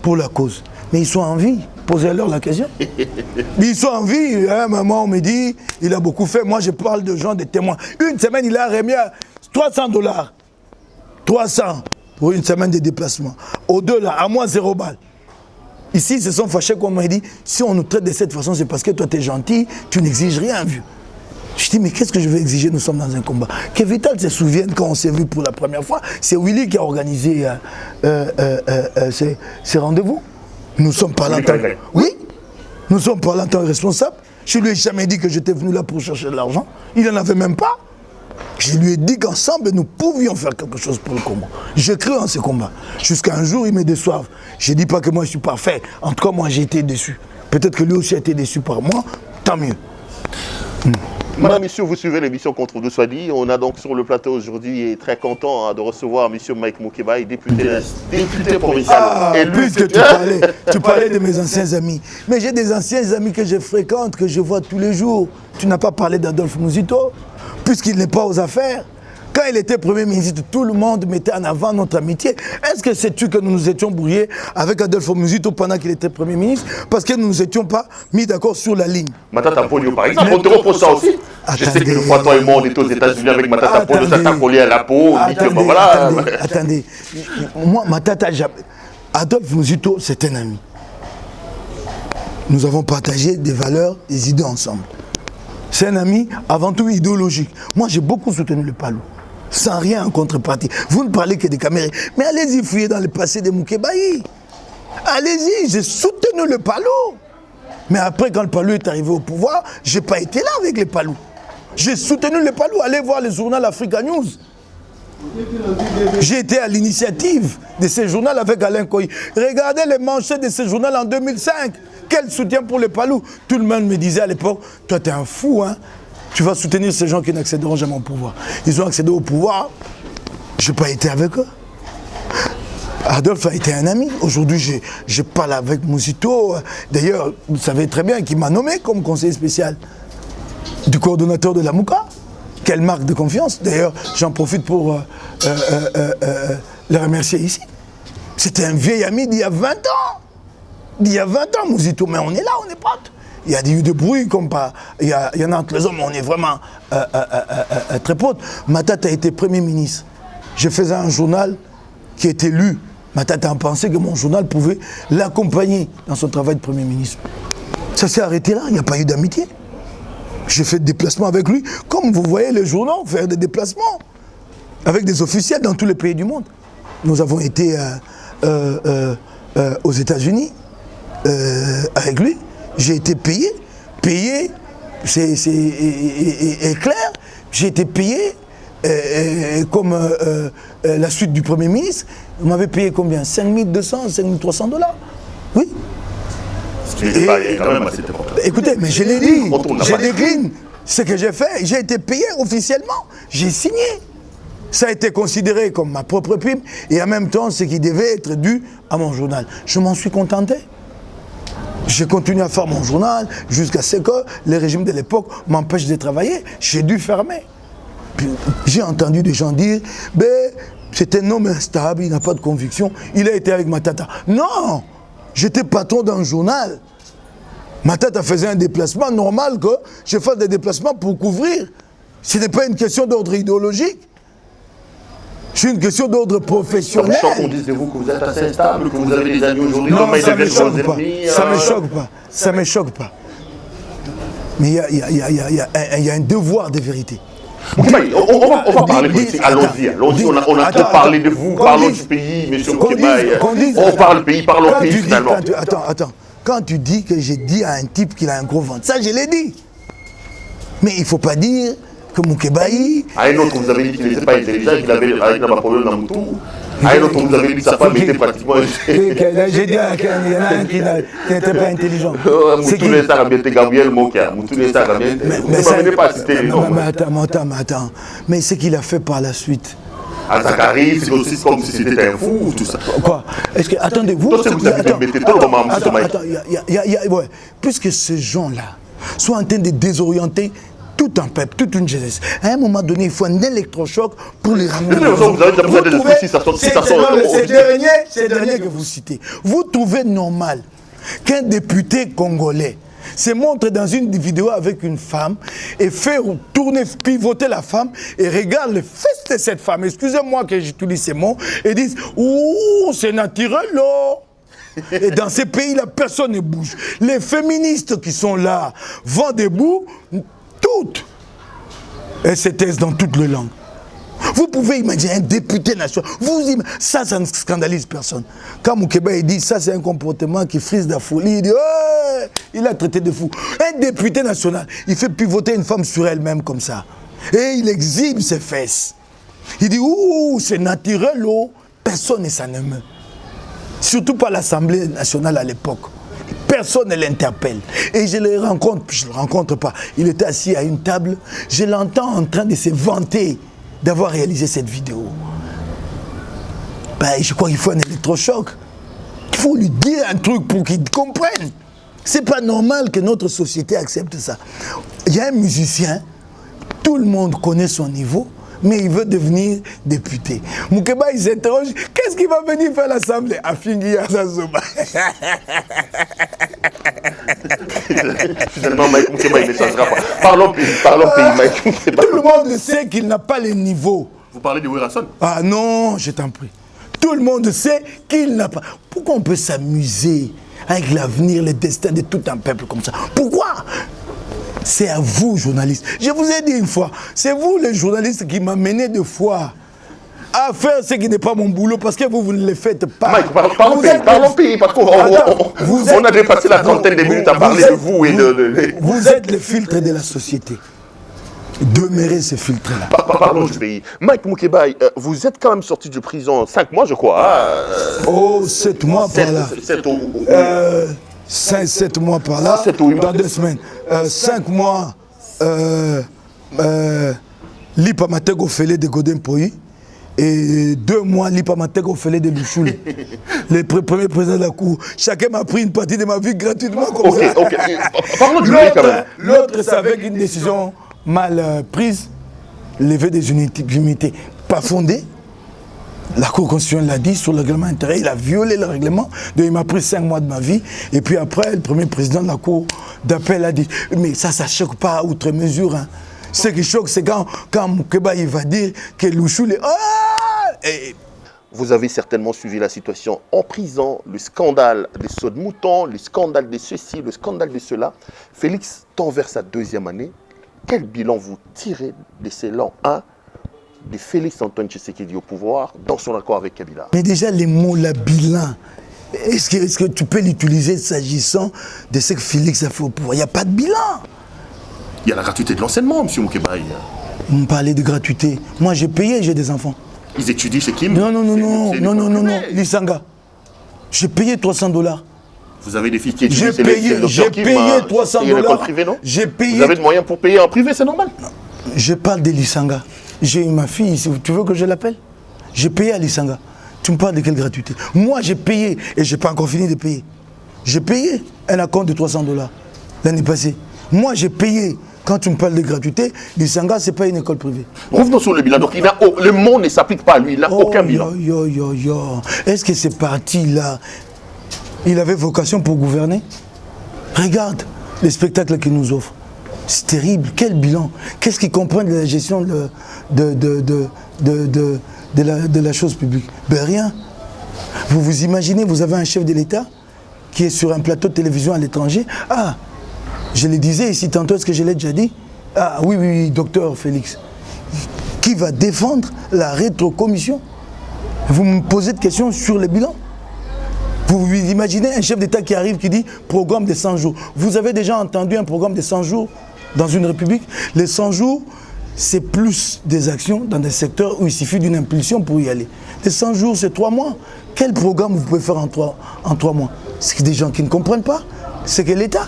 Pour la cause. Mais ils sont en vie. Posez-leur la question. Ils sont en vie. À un moment, on me dit, il a beaucoup fait. Moi, je parle de gens, des témoins. Une semaine, il a remis à $300. 300 pour une semaine de déplacement. Au-delà, à moi, 0 balles. Ici, ils se sont fâchés, comme on m'a dit, si on nous traite de cette façon, c'est parce que toi, tu es gentil, tu n'exiges rien, vieux. Je dis, mais qu'est-ce que je vais exiger? Nous sommes dans un combat. Que Vital se souvienne quand on s'est vu pour la première fois, c'est Willy qui a organisé ces rendez-vous. Nous sommes pas là en tant que... Oui, nous sommes pas là en tant que responsables. Je lui ai jamais dit que j'étais venu là pour chercher de l'argent. Il n'en avait même pas. Je lui ai dit qu'ensemble, nous pouvions faire quelque chose pour le combat. J'ai cru en ce combat. Jusqu'à un jour, ils me déçoivent. Je ne dis pas que moi, je suis parfait. En tout cas, moi, j'ai été déçu. Peut-être que lui aussi a été déçu par moi. Tant mieux. Madame, messieurs, vous suivez l'émission Contre nous soit dit. On a donc sur le plateau aujourd'hui et très content de recevoir monsieur Mike Moukébaï, député provincial. Ah, puisque tu parlais de mes anciens amis. Mais j'ai des anciens amis que je fréquente, que je vois tous les jours. Tu n'as pas parlé d'Adolphe Mouzito, puisqu'il n'est pas aux affaires. Quand il était Premier ministre, tout le monde mettait en avant notre amitié. Est-ce que sais-tu que nous nous étions brouillés avec Adolphe Mouzito pendant qu'il était Premier ministre parce que nous ne nous étions pas mis d'accord sur la ligne? Matata Polio, par exemple, on te reproche ça aussi. Je sais que le fois toi et moi, on était aux États-Unis avec Matata Polio, ça t'a collé à la peau. Attendez. Moi, Matata, Adolphe Mouzito, c'est un ami. Nous avons partagé des valeurs, des idées ensemble. C'est un ami avant tout idéologique. Moi, j'ai beaucoup soutenu le Palou, sans rien en contrepartie. Vous ne parlez que des caméras. Mais allez-y fouiller dans le passé de Moukébaï. Allez-y, j'ai soutenu le Palou. Mais après, quand le Palou est arrivé au pouvoir, je n'ai pas été là avec les Palous. J'ai soutenu le Palou. Allez voir le journal Africa News. J'ai été à l'initiative de ce journal avec Alain Koyi. Regardez les manchettes de ce journal en 2005. Quel soutien pour les Palous. Tout le monde me disait à l'époque, toi t'es un fou, hein. Tu vas soutenir ces gens qui n'accéderont jamais au pouvoir. Ils ont accédé au pouvoir, je n'ai pas été avec eux. Adolphe a été un ami. Aujourd'hui, je parle avec Mouzito. D'ailleurs, vous savez très bien qu'il m'a nommé comme conseiller spécial du coordonnateur de la Mouka. Quelle marque de confiance. D'ailleurs, j'en profite pour le remercier ici. C'était un vieil ami d'il y a 20 ans. D'il y a 20 ans, Mouzito, mais on est là, on est potes. Il y a eu des bruits comme pas. Il y en a entre les hommes, on est vraiment très potes. Matata a été Premier ministre. Je faisais un journal qui était lu. Matata a pensé que mon journal pouvait l'accompagner dans son travail de Premier ministre. Ça s'est arrêté là, il n'y a pas eu d'amitié. J'ai fait des déplacements avec lui, comme vous voyez les journaux faire des déplacements avec des officiels dans tous les pays du monde. Nous avons été aux États-Unis avec lui. J'ai été payé, c'est clair. J'ai été payé comme la suite du Premier ministre. Vous m'avez payé combien? 5200, 5300 $. Oui. Quand même assez important. Écoutez, mais je l'ai dit, je décline ce que j'ai fait. J'ai été payé officiellement, j'ai signé. Ça a été considéré comme ma propre prime et en même temps ce qui devait être dû à mon journal. Je m'en suis contenté. J'ai continué à faire mon journal jusqu'à ce que le régime de l'époque m'empêche de travailler. J'ai dû fermer. J'ai entendu des gens dire, ben, c'est un homme instable, il n'a pas de conviction, il a été avec Matata. Non, j'étais patron d'un journal. Matata faisait un déplacement normal que je fasse des déplacements pour couvrir. Ce n'est pas une question d'ordre idéologique. C'est une question d'ordre professionnel. Ça me choque qu'on dise de vous que vous êtes assez instable, que vous avez des amis aujourd'hui. Non, ça ne me choque pas. Ça ne me choque pas. Ça ne me choque pas. Mais il y a un devoir de vérité. On va parler politique. Allons-y. On a trop parlé de vous. Parlons du pays, monsieur Moukébaye. On parle pays, parlons pays finalement. Attends. Quand tu dis que j'ai dit à un type qu'il a un gros ventre, ça je l'ai dit. Mais il ne faut pas dire que Moukébaye... À un autre, vous avez dit qu'il n'était pas intelligent, qu'il avait avec Napoléon Namoutou. À un autre, vous avez dit que sa femme était pratiquement... J'ai dit qu'il y en a un qui n'était pas intelligent. Moutou n'est pas bien, c'est Gabriel Mokia. Moutou n'est pas bien. Vous ne m'avez pas cité les noms. Mais attends. Mais ce qu'il a fait par la suite... À Zachary, c'est aussi comme si c'était un fou, tout ça. Quoi? Est-ce que... Attendez-vous... Ouais. Puisque ces gens-là sont en train de désorienter tout un peuple, toute une jeunesse. À un moment donné, il faut un électrochoc pour les ramener. C'est dernier que vous citez. Vous trouvez normal qu'un député congolais se montre dans une vidéo avec une femme et fait tourner, pivoter la femme et regarde les fesses de cette femme. Excusez-moi que j'utilise ces mots et disent « Ouh, c'est naturel là !» Et dans ces pays-là, personne ne bouge. Les féministes qui sont là vont debout, toutes. Elles se taisent dans toutes les langues. Vous pouvez imaginer un député national. Ça ne scandalise personne. Quand Moukébaye dit ça, c'est un comportement qui frise de la folie. Il dit oh, il a traité de fou. Un député national, il fait pivoter une femme sur elle-même comme ça. Et il exhibe ses fesses. Il dit ouh, c'est naturel, oh. Personne ne s'en émeut. Surtout pas l'Assemblée nationale à l'époque. Personne ne l'interpelle. Et je le rencontre pas. Il était assis à une table. Je l'entends en train de se vanter d'avoir réalisé cette vidéo. Ben, je crois qu'il faut un électrochoc. Il faut lui dire un truc pour qu'il comprenne. C'est pas normal que notre société accepte ça. Il y a un musicien, tout le monde connaît son niveau, mais il veut devenir député. Moukébaye s'interroge, qu'est-ce qu'il va venir faire à l'Assemblée? Afingi Azazoba. Finalement, Mike Moukébaye ne changera pas. Parlons pays, Mike Moukébaye. Tout le monde sait qu'il n'a pas le niveau. Vous parlez de Werason? Ah non, je t'en prie. Tout le monde sait qu'il n'a pas... Pourquoi on peut s'amuser avec l'avenir, le destin de tout un peuple comme ça? Pourquoi? C'est à vous, journalistes. Je vous ai dit une fois, c'est vous, les journalistes, qui m'amenez deux fois à faire ce qui n'est pas mon boulot, parce que vous ne le faites pas. Mike, parlons pays, parce qu'on a dépassé la trentaine de minutes à parler de vous et de... Vous êtes le filtre de la société. Demeurez ce filtre-là. Parlons du pays. Mike Moukébaye, vous êtes quand même sorti de prison 5 mois, je crois. Oh, 7 mois par là. 7 mois par là, dans 2 semaines. 5 mois, Lipamatego Félé de Godin Poyi. Et 2 mois, Lipamatego Félé de Louchoule. Les premiers présidents de la Cour. Chacun m'a pris une partie de ma vie gratuitement comme ça. Ok. Parlons du pays quand même. L'autre, c'est avec une décision mal prise, lever des unités pas fondées. La Cour constitutionnelle l'a dit sur le règlement intérieur, il a violé le règlement, donc il m'a pris 5 mois de ma vie. Et puis après, le premier président de la Cour d'appel a dit, mais ça ne choque pas outre mesure. Hein. Ce qui choque, c'est quand Moukébaye va dire que Louchoule est... Vous avez certainement suivi la situation en prison, le scandale des sauts de moutons, le scandale de ceci, le scandale de cela. Félix tend vers sa 2e année. Quel bilan vous tirez de ces l'an 1 de Félix Antoine Tshisekedi au pouvoir dans son accord avec Kabila? Mais déjà, les mots, la bilan, est-ce que tu peux l'utiliser s'agissant de ce que Félix a fait au pouvoir? Il n'y a pas de bilan. Il y a la gratuité de l'enseignement, M. Moukébaye. Vous me parlez de gratuité. Moi, j'ai payé, j'ai des enfants. Ils étudient chez Kim? Non, Lisanga. J'ai payé $300. Vous avez des filles qui étudient, j'ai payé $300. Non? J'ai payé. Vous avez de moyens pour payer en privé, c'est normal. Je parle de Lisanga. J'ai eu ma fille, tu veux que je l'appelle? J'ai payé à Lisanga. Tu me parles de quelle gratuité? Moi, j'ai payé, et je n'ai pas encore fini de payer. J'ai payé un acompte de $300 l'année passée. Moi, j'ai payé. Quand tu me parles de gratuité, Lisanga, ce n'est pas une école privée. Revenons sur le bilan. Donc, le monde ne s'applique pas à lui. Il n'a aucun bilan. Est-ce que c'est parti-là, il avait vocation pour gouverner? Regarde les spectacles qu'il nous offre. C'est terrible. Quel bilan? Qu'est-ce qu'ils comprennent de la gestion de la chose publique? Ben rien. Vous vous imaginez, vous avez un chef de l'État qui est sur un plateau de télévision à l'étranger. Ah, Je le disais ici tantôt, est-ce que je l'ai déjà dit? Ah oui, oui, docteur Félix. Qui va défendre la rétrocommission? Vous me posez de questions sur le bilan. Vous imaginez un chef d'État qui arrive, qui dit programme de 100 jours. Vous avez déjà entendu un programme de 100 jours dans une république? Les 100 jours, c'est plus des actions dans des secteurs où il suffit d'une impulsion pour y aller. Les 100 jours, c'est 3 mois. Quel programme vous pouvez faire en 3 mois? C'est des gens qui ne comprennent pas. C'est que l'État.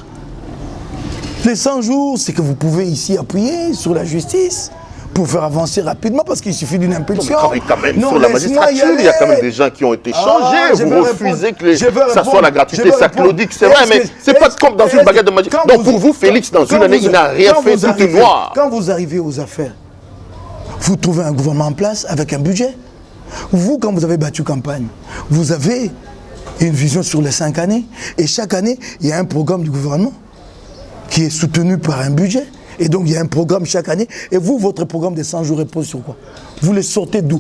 Les 100 jours, c'est que vous pouvez ici appuyer sur la justice pour faire avancer rapidement parce qu'il suffit d'une impulsion. Non, mais quand même, sur la magistrature, il y a quand même des gens qui ont été changés. Vous refusez que ça soit la gratuité, ça claudique, c'est vrai, mais c'est pas comme dans une baguette de magie. Donc pour vous, Félix, dans une année, il n'a rien fait, tout est noir. Quand vous arrivez aux affaires, vous trouvez un gouvernement en place avec un budget. Vous, quand vous avez battu campagne, vous avez une vision sur les 5 années. Et chaque année, il y a un programme du gouvernement qui est soutenu par un budget. Et donc, il y a un programme chaque année. Et vous, votre programme des 100 jours repose sur quoi? Vous le sortez d'où?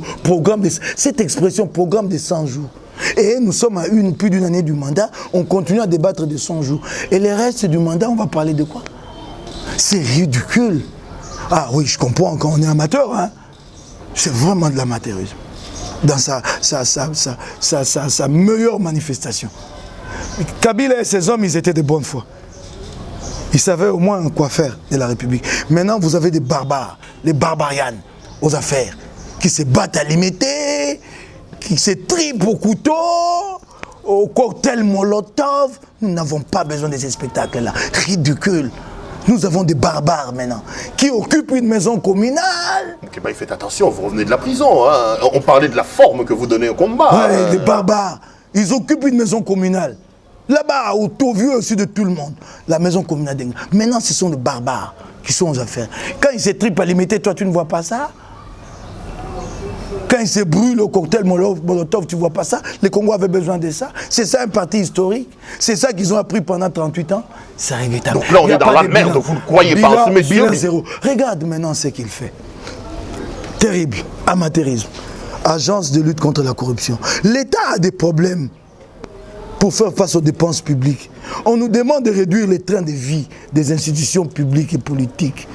Cette expression, programme des 100 jours. Et nous sommes à plus d'une année du mandat. On continue à débattre de 100 jours. Et le reste du mandat, on va parler de quoi? C'est ridicule. Ah oui, je comprends quand on est amateur. Hein. C'est vraiment de l'amateurisme. Dans sa meilleure manifestation. Kabila et ses hommes, ils étaient de bonne foi. Ils savaient au moins quoi faire de la République. Maintenant, vous avez des barbares, les barbarianes aux affaires, qui se battent à l'imiter, qui se tripent au couteau, au cocktail Molotov. Nous n'avons pas besoin de ces spectacles-là. Ridicule. Nous avons des barbares maintenant, qui occupent une maison communale. Ok, bah, faites attention, vous revenez de la prison. Hein. On parlait de la forme que vous donnez au combat. Ouais, les barbares, ils occupent une maison communale. Là-bas, au taux vieux au-dessus de tout le monde, la maison communale d'Enga. Maintenant, ce sont les barbares qui sont aux affaires. Quand ils se tripent à l'imiter, toi, tu ne vois pas ça? Quand ils se brûlent au cocktail Molotov, tu ne vois pas ça? Les Congolais avaient besoin de ça. C'est ça un parti historique. C'est ça qu'ils ont appris pendant 38 ans. C'est regrettable. Donc là, on est dans la merde, vous ne croyez pas en ce monsieur? Bilan zéro. Regarde maintenant ce qu'il fait. Terrible. Amateurisme. Agence de lutte contre la corruption. L'État a des problèmes pour faire face aux dépenses publiques. On nous demande de réduire les trains de vie des institutions publiques et politiques.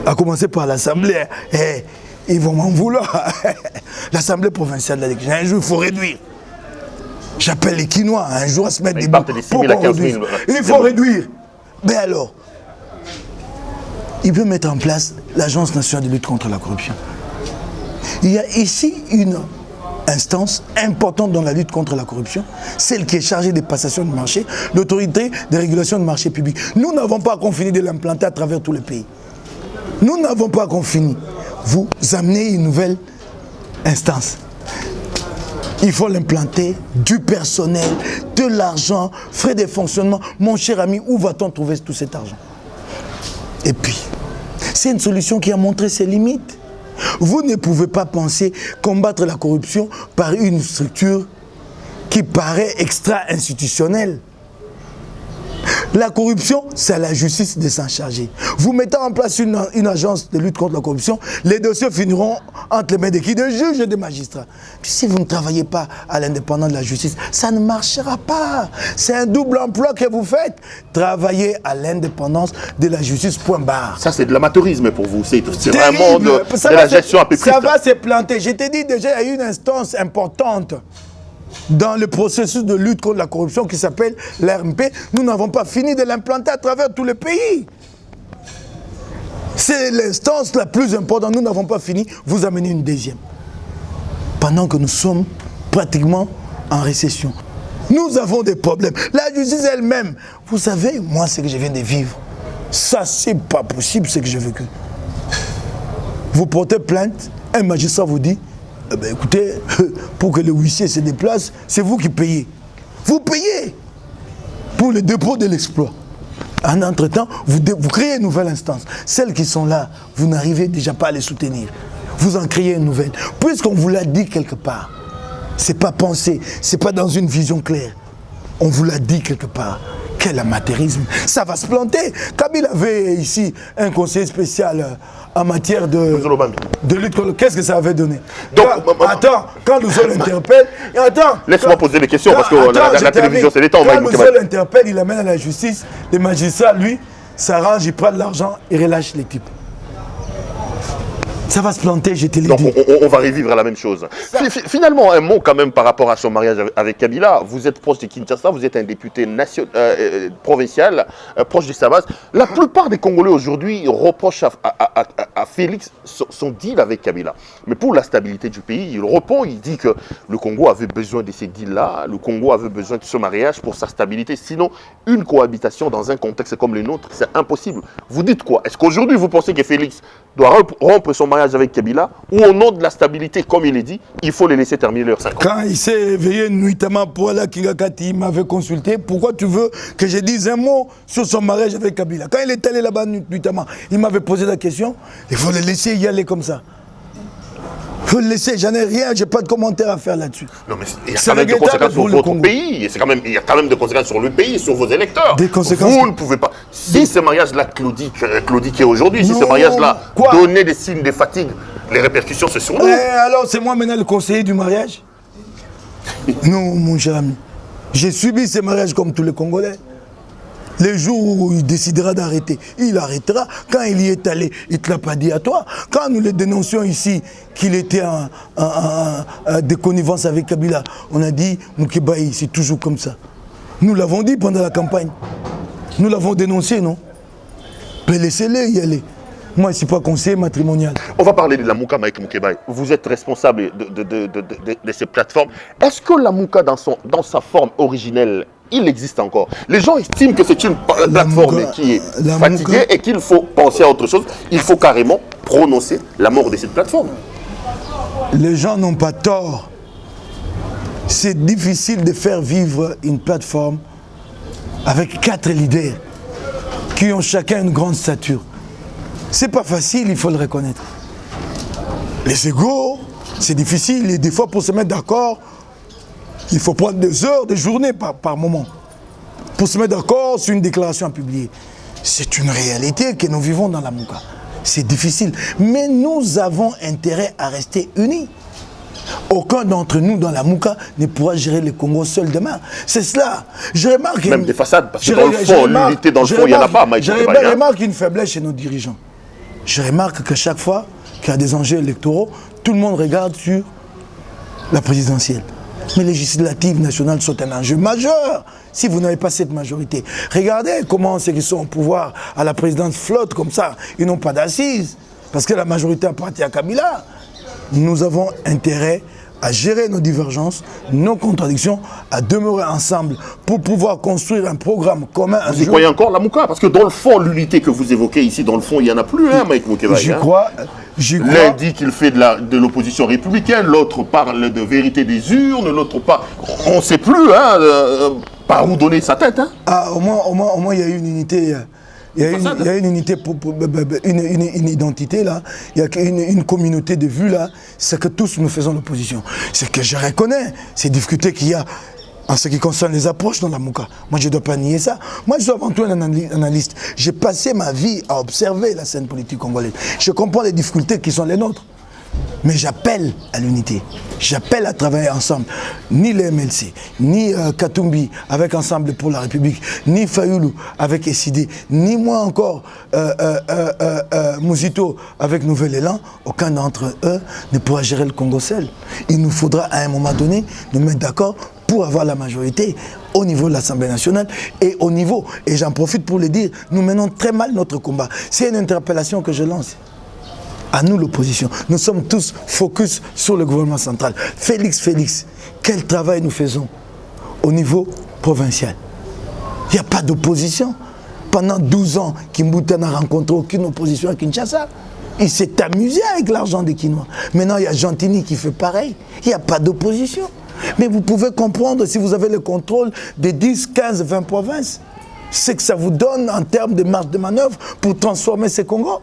À commencer par l'Assemblée. Ils vont m'en vouloir. L'Assemblée provinciale de la un jour, il faut réduire. J'appelle les Quinois un jour à se mettre des bouts pour qu'on réduise. Il faut réduire. Mais alors, il peut mettre en place l'Agence nationale de lutte contre la corruption. Il y a ici une instance importante dans la lutte contre la corruption, celle qui est chargée des passations de marché, l'autorité de régulation de marché public. Nous n'avons pas qu'on finisse de l'implanter à travers tout le pays. Nous n'avons pas qu'on finisse. Vous amenez une nouvelle instance. Il faut l'implanter, du personnel, de l'argent, frais de fonctionnement. Mon cher ami, où va-t-on trouver tout cet argent? Et puis, c'est une solution qui a montré ses limites. Vous ne pouvez pas penser combattre la corruption par une structure qui paraît extra-institutionnelle. La corruption, c'est à la justice de s'en charger. Vous mettez en place une agence de lutte contre la corruption, les dossiers finiront entre les mains de qui? Des juges et des magistrats. Puis si vous ne travaillez pas à l'indépendance de la justice, ça ne marchera pas. C'est un double emploi que vous faites. Travailler à l'indépendance de la justice, point barre. Ça, c'est de l'amateurisme pour vous. C'est vraiment de la gestion à peu près. Ça va se planter. Je t'ai dit déjà, il y a une instance importante dans le processus de lutte contre la corruption qui s'appelle l'RMP. Nous n'avons pas fini de l'implanter à travers tout le pays. C'est l'instance la plus importante. Nous n'avons pas fini. Vous amenez une deuxième. Pendant que nous sommes pratiquement en récession. Nous avons des problèmes. La justice elle-même. Vous savez, moi, ce que je viens de vivre, ça, c'est pas possible, ce que j'ai vécu. Vous portez plainte, un magistrat vous dit, eh bien, écoutez, pour que le huissier se déplace, c'est vous qui payez. Vous payez pour le dépôt de l'exploit. En entre-temps, vous créez une nouvelle instance. Celles qui sont là, vous n'arrivez déjà pas à les soutenir. Vous en créez une nouvelle. Puisqu'on vous l'a dit quelque part, c'est pas pensé, c'est pas dans une vision claire. On vous l'a dit quelque part. Quel amateurisme. Ça va se planter. Kabila avait ici un conseiller spécial en matière de lutte contre... Qu'est-ce que ça avait donné? Donc, attends, quand nous on l'interpelle... Laisse-moi poser des questions parce que la télévision, c'est les temps. Quand nous on l'interpelle, il amène à la justice. Le magistrat, lui, s'arrange, il prend de l'argent et relâche les types. Ça va se planter, je te l'ai Donc dit. on va revivre la même chose. Finalement, un mot quand même par rapport à son mariage avec Kabila. Vous êtes proche de Kinshasa, vous êtes un député provincial, proche de sa base. La plupart des Congolais aujourd'hui reprochent à Félix son deal avec Kabila. Mais pour la stabilité du pays, il répond, il dit que le Congo avait besoin de ces deals-là, le Congo avait besoin de ce mariage pour sa stabilité. Sinon, une cohabitation dans un contexte comme le nôtre, c'est impossible. Vous dites quoi? Est-ce qu'aujourd'hui, vous pensez que Félix doit rompre son mariage avec Kabila, ou au nom de la stabilité, comme il est dit, il faut les laisser terminer leurs 5 ans? Quand il s'est réveillé nuitamment pour aller à Kingakati, il m'avait consulté. Pourquoi tu veux que je dise un mot sur son mariage avec Kabila? Quand il est allé là-bas nuitamment, il m'avait posé la question. Il faut le laisser y aller comme ça. Il faut le laisser, j'en ai rien, j'ai pas de commentaire à faire là-dessus. Non, mais il y a quand même des conséquences sur votre pays. Il y a quand même des conséquences sur le pays, sur vos électeurs. Des conséquences. Vous ne pouvez pas. Si ce mariage-là claudiquait aujourd'hui, si ce mariage-là donnait des signes de fatigue, les répercussions, c'est sur nous. Alors, c'est moi maintenant le conseiller du mariage? Non, mon cher ami. J'ai subi ce mariage comme tous les Congolais. Les jours où il décidera d'arrêter, il arrêtera. Quand il y est allé, il ne te l'a pas dit à toi. Quand nous les dénoncions ici, qu'il était en déconnivence avec Kabila, on a dit, Moukébaï, c'est toujours comme ça. Nous l'avons dit pendant la campagne. Nous l'avons dénoncé, non? Mais laissez-les y aller. Moi, je ne suis pas conseiller matrimonial. On va parler de la Mouka, Mike Moukébaï. Vous êtes responsable de ces plateformes. Est-ce que la Mouka, dans sa forme originelle, il existe encore? Les gens estiment que c'est une plateforme qui est fatiguée et qu'il faut penser à autre chose. Il faut carrément prononcer la mort de cette plateforme. Les gens n'ont pas tort. C'est difficile de faire vivre une plateforme avec 4 leaders qui ont chacun une grande stature. C'est pas facile, il faut le reconnaître. Les égos, c'est difficile et des fois pour se mettre d'accord, il faut prendre des heures, des journées par moment pour se mettre d'accord sur une déclaration à publier. C'est une réalité que nous vivons dans la Mouka. C'est difficile, mais nous avons intérêt à rester unis. Aucun d'entre nous dans la Mouka ne pourra gérer le Congo seul demain. C'est cela. Je remarque... Même des façades, parce que dans le fond, l'unité dans le fond, il n'y en a pas. Je remarque une faiblesse chez nos dirigeants. Je remarque que chaque fois qu'il y a des enjeux électoraux, tout le monde regarde sur la présidentielle. Mais législative nationale sont un enjeu majeur si vous n'avez pas cette majorité. Regardez comment ceux qui sont au pouvoir à la présidence flottent comme ça. Ils n'ont pas d'assises parce que la majorité appartient à Kabila. Nous avons intérêt à gérer nos divergences, nos contradictions, à demeurer ensemble pour pouvoir construire un programme commun. Vous y croyez encore, la Mouka? Parce que dans le fond, l'unité que vous évoquez ici, dans le fond, il n'y en a plus, hein, Mike Moukébaï. J'y crois. L'un dit qu'il fait de l'opposition républicaine, l'autre parle de vérité des urnes, l'autre parle... On ne sait plus par où donner sa tête. Hein. Ah, au moins, il y a eu une unité... Il y a une unité, une identité là, il y a une communauté de vues là, c'est que tous nous faisons l'opposition. C'est que je reconnais ces difficultés qu'il y a en ce qui concerne les approches dans la Mouka. Moi je ne dois pas nier ça. Moi je suis avant tout un analyste. J'ai passé ma vie à observer la scène politique congolaise. Je comprends les difficultés qui sont les nôtres. Mais j'appelle à l'unité, j'appelle à travailler ensemble. Ni les MLC, ni Katumbi avec Ensemble pour la République, ni Fayoulou avec SID, ni moi encore Mouzito avec Nouvel Élan, aucun d'entre eux ne pourra gérer le Congo seul. Il nous faudra à un moment donné nous mettre d'accord pour avoir la majorité au niveau de l'Assemblée nationale et au niveau, et j'en profite pour le dire, nous menons très mal notre combat. C'est une interpellation que je lance. À nous l'opposition. Nous sommes tous focus sur le gouvernement central. Félix, quel travail nous faisons au niveau provincial? Il n'y a pas d'opposition. Pendant 12 ans, Kimbouta n'a rencontré aucune opposition à Kinshasa. Il s'est amusé avec l'argent des Kinois. Maintenant, il y a Gentini qui fait pareil. Il n'y a pas d'opposition. Mais vous pouvez comprendre, si vous avez le contrôle des 10, 15, 20 provinces, ce que ça vous donne en termes de marge de manœuvre pour transformer ces Congos.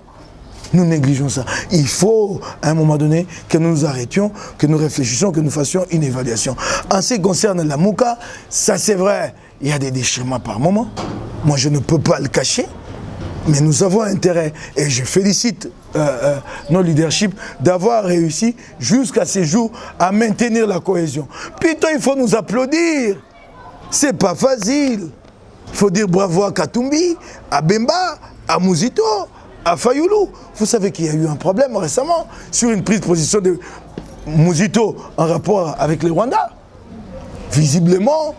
Nous négligeons ça. Il faut, à un moment donné, que nous nous arrêtions, que nous réfléchissions, que nous fassions une évaluation. En ce qui concerne la Mouka, ça c'est vrai, il y a des déchirements par moment. Moi, je ne peux pas le cacher, mais nous avons intérêt, et je félicite nos leaderships d'avoir réussi jusqu'à ces jours à maintenir la cohésion. Putain, il faut nous applaudir. C'est pas facile. Il faut dire bravo à Katumbi, à Bemba, à Mouzito, à Fayoulou. Vous savez qu'il y a eu un problème récemment sur une prise de position de Mouzito en rapport avec le Rwanda. Visiblement,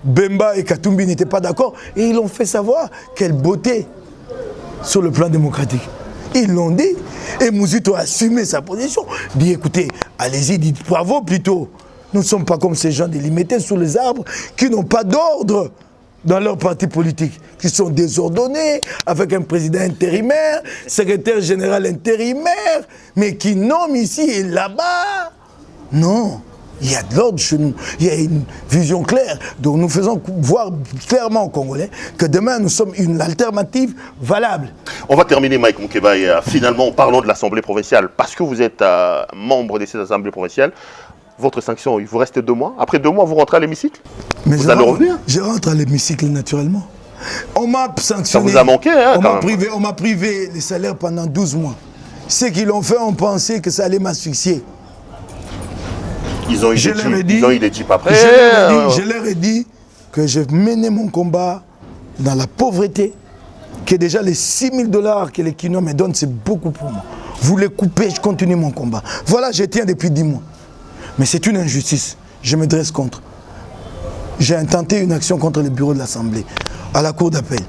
Bemba et Katumbi n'étaient pas d'accord et ils l'ont fait savoir. Quelle beauté sur le plan démocratique. Ils l'ont dit et Mouzito a assumé sa position. Dit écoutez, allez-y, dites bravo plutôt. Nous ne sommes pas comme ces gens délimités sous les arbres qui n'ont pas d'ordre dans leur parti politique, qui sont désordonnés, avec un président intérimaire, secrétaire général intérimaire, mais qui nomment ici et là-bas. Non, il y a de l'ordre chez nous, il y a une vision claire. Donc nous faisons voir clairement aux Congolais que demain nous sommes une alternative valable. On va terminer, Mike Moukeba, et finalement parlons de l'Assemblée provinciale. Parce que vous êtes membre de cette Assemblée provinciale, votre sanction, il vous reste 2 mois. Après 2 mois, vous rentrez à l'hémicycle. Vous allez revenir. Je rentre à l'hémicycle naturellement. On m'a sanctionné. Ça vous a manqué, hein, on m'a privé les salaires pendant 12 mois. Ceux qui l'ont fait ont pensé que ça allait m'asphyxier. Ils ont eu des jeeps après. Je leur ai dit que je menais mon combat dans la pauvreté, que déjà les 6 000 $ que les Kinois me donnent, c'est beaucoup pour moi. Vous les coupez, je continue mon combat. Voilà, je tiens depuis 10 mois. Mais c'est une injustice. Je me dresse contre. J'ai intenté une action contre le bureau de l'Assemblée, à la cour d'appel.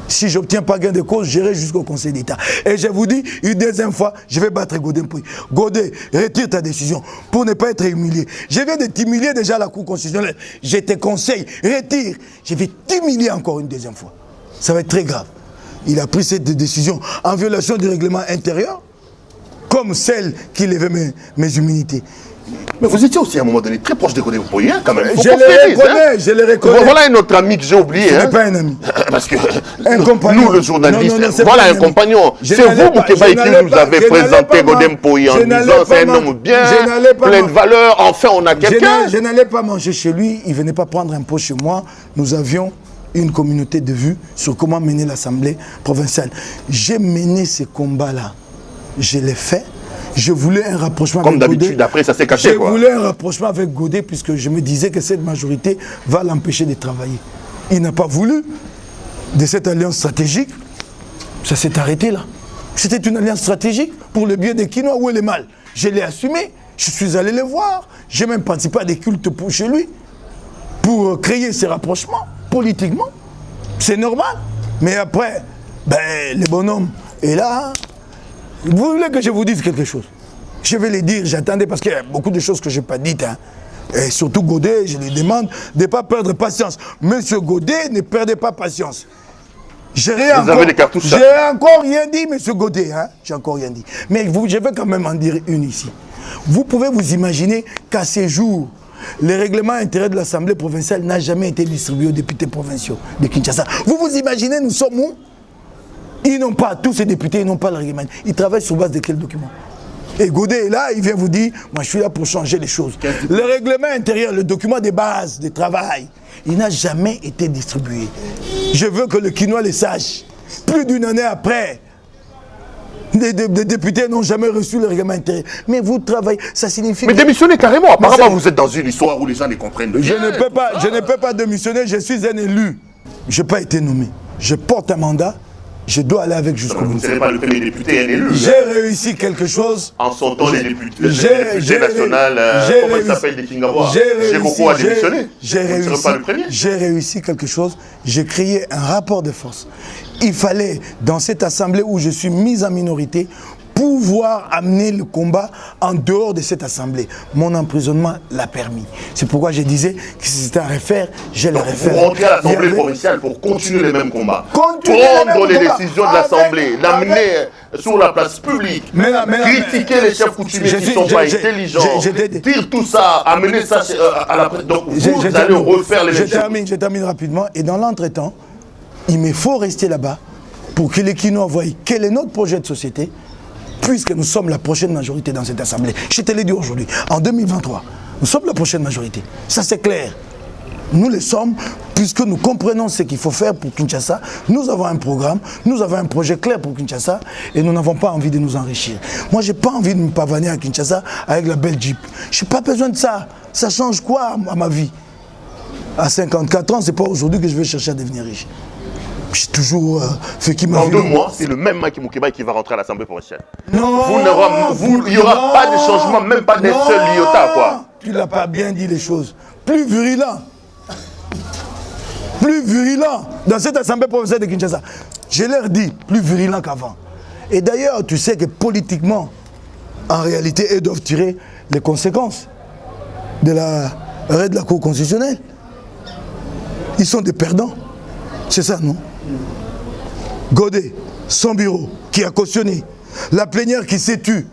Si je n'obtiens pas gain de cause, j'irai jusqu'au Conseil d'État. Et je vous dis, une deuxième fois, je vais battre Godé Mpouy. Godé, retire ta décision pour ne pas être humilié. Je viens de t'humilier déjà à la Cour constitutionnelle. Je te conseille, retire. Je vais t'humilier encore une deuxième fois. Ça va être très grave. Il a pris cette décision en violation du règlement intérieur, comme celle qui levait mes immunités. Mais vous étiez aussi à un moment donné très proche de Godé Mpouy, hein, quand même. Je le reconnais. Voilà un autre ami que j'ai oublié. Ce n'est pas un ami. Parce que un compagnon. Nous, le journaliste, non, voilà un compagnon. C'est vous, Moukeba, qui nous avez présenté Godé Mpouy en disant c'est un homme bien, plein de valeurs. Enfin, on a quelqu'un. Je n'allais pas manger chez lui. Il ne venait pas prendre un pot chez moi. Nous avions une communauté de vues sur comment mener l'Assemblée provinciale. J'ai mené ces combats-là. Je l'ai fait. Je voulais un rapprochement avec Godé. Comme d'habitude, après ça s'est caché. Je voulais un rapprochement avec Godé puisque je me disais que cette majorité va l'empêcher de travailler. Il n'a pas voulu de cette alliance stratégique. Ça s'est arrêté là. C'était une alliance stratégique pour le bien des Kinois. Où est le mal? Je l'ai assumé. Je suis allé le voir. J'ai même participé à des cultes pour chez lui pour créer ces rapprochements politiquement. C'est normal. Mais après, le bonhomme est là. Vous voulez que je vous dise quelque chose? Je vais le dire, j'attendais parce qu'il y a beaucoup de choses que je n'ai pas dites. Hein. Et surtout Godé, je lui demande de ne pas perdre patience. Monsieur Godé, ne perdez pas patience. J'ai encore rien dit, monsieur Godé. Hein? J'ai encore rien dit. Mais je vais quand même en dire une ici. Vous pouvez vous imaginer qu'à ces jours, le règlement intérieur de l'Assemblée provinciale n'a jamais été distribué aux députés provinciaux de Kinshasa. Vous vous imaginez, nous sommes où? Ils n'ont pas, tous ces députés, ils n'ont pas le règlement. Ils travaillent sur base de quel document? Et Godé est là, il vient vous dire, moi je suis là pour changer les choses. Le règlement intérieur, le document de base de travail, il n'a jamais été distribué. Je veux que le Kinois le sache. Plus d'une année après, des députés n'ont jamais reçu le règlement intérieur. Mais vous travaillez, ça signifie... Mais démissionnez carrément, apparemment vous êtes dans une histoire où les gens les comprennent. Je ne peux pas démissionner, je suis un élu. Je n'ai pas été nommé. Je porte un mandat. Je dois aller avec jusqu'au bout. Vous ne serez pas le premier député, un élu. J'ai réussi quelque chose. En son temps, les députés nationaux, comment il s'appelle, des Kingawa, j'ai beaucoup à démissionner. J'ai réussi quelque chose. J'ai créé un rapport de force. Il fallait, dans cette assemblée où je suis mise en minorité, pouvoir amener le combat en dehors de cette assemblée. Mon emprisonnement l'a permis. C'est pourquoi je disais que si c'était à refaire, je le refaire. Vous rentrez à l'Assemblée provinciale pour continuer les mêmes combats. Prendre les décisions de l'Assemblée, l'amener sur la place publique, critiquer les chefs coutumiers qui ne sont pas intelligents, dire tout ça, amener ça à la presse. Donc vous allez refaire les mêmes choses. Je termine rapidement. Et dans l'entretemps, il me faut rester là-bas pour que les Kinois voient quel est notre projet de société, puisque nous sommes la prochaine majorité dans cette assemblée. Je te l'ai dit aujourd'hui, en 2023, nous sommes la prochaine majorité. Ça c'est clair. Nous le sommes, puisque nous comprenons ce qu'il faut faire pour Kinshasa. Nous avons un programme, nous avons un projet clair pour Kinshasa et nous n'avons pas envie de nous enrichir. Moi, je n'ai pas envie de me pavaner à Kinshasa avec la belle Jeep. Je n'ai pas besoin de ça. Ça change quoi à ma vie? À 54 ans, ce n'est pas aujourd'hui que je vais chercher à devenir riche. J'ai toujours fait qui m'a Dans 2 mois, c'est le même Mike Moukébaye qui va rentrer à l'Assemblée provinciale. Non, il n'y aura pas de changement, même pas d'un seul iota, quoi. Tu n'as pas bien dit les choses. Plus virulent. Plus virulent dans cette Assemblée provinciale de Kinshasa. Je leur dis, plus virulent qu'avant. Et d'ailleurs, tu sais que politiquement, en réalité, ils doivent tirer les conséquences de l'arrêt de la Cour constitutionnelle. Ils sont des perdants. C'est ça, non? Godet, son bureau, qui a cautionné, la plénière qui s'est tue.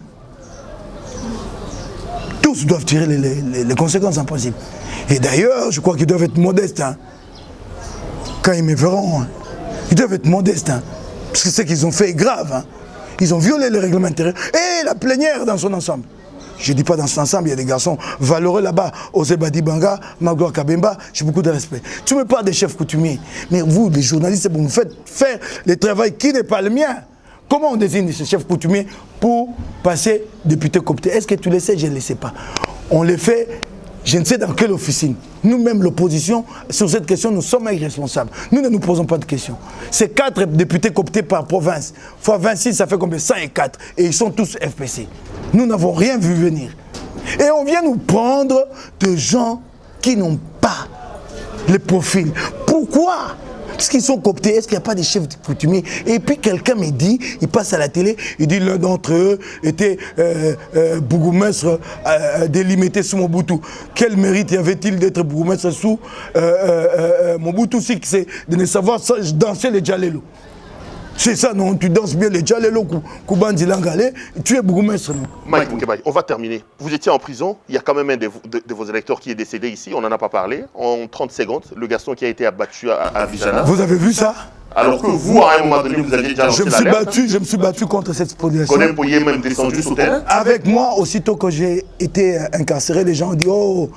Tous doivent tirer les conséquences en principe. Et d'ailleurs, je crois qu'ils doivent être modestes. Hein. Quand ils me verront, hein. Ils doivent être modestes. Hein. Parce que ce qu'ils ont fait est grave. Hein. Ils ont violé le règlement intérieur. Et la plénière dans son ensemble. Je ne dis pas dans son ensemble, il y a des garçons valeureux là-bas. Osebadi Banga, Magloire Kabemba, j'ai beaucoup de respect. Tu me parles des chefs coutumiers. Mais vous, les journalistes, vous me faites faire le travail qui n'est pas le mien. Comment on désigne ces chefs coutumiers pour passer député copté? Est-ce que tu le sais? Je ne le sais pas. On le fait, je ne sais dans quelle officine. Nous-mêmes, l'opposition, sur cette question, nous sommes irresponsables. Nous ne nous posons pas de questions. C'est 4 députés cooptés par province. Fois 26, ça fait combien? 104. Et ils sont tous FPC. Nous n'avons rien vu venir. Et on vient nous prendre de gens qui n'ont pas les profils. Pourquoi? Parce qu'ils sont cooptés. Est-ce qu'il n'y a pas des chefs coutumiers? Et puis quelqu'un me dit, il passe à la télé, il dit l'un d'entre eux était bourgmestre délimité sous Mobutu. Quel mérite y avait-il d'être bourgmestre sous Mobutu? C'est de ne savoir danser les djalelo. C'est ça, non? Tu danses bien les djalelo, Koubandi Langale, tu es bourgmestre, non? Mike Moukébaye, on va terminer. Vous étiez en prison, il y a quand même un de vos électeurs qui est décédé ici, on n'en a pas parlé. En 30 secondes, le garçon qui a été abattu à Vijana. Vous avez vu ça? Alors que vous, à un moment donné, vous aviez déjà lancé l'alerte. Je me suis battu contre cette spoliation. Colin Pouillet est même descendu sur terrain. Avec moi, aussitôt que j'ai été incarcéré, les gens ont dit, oh,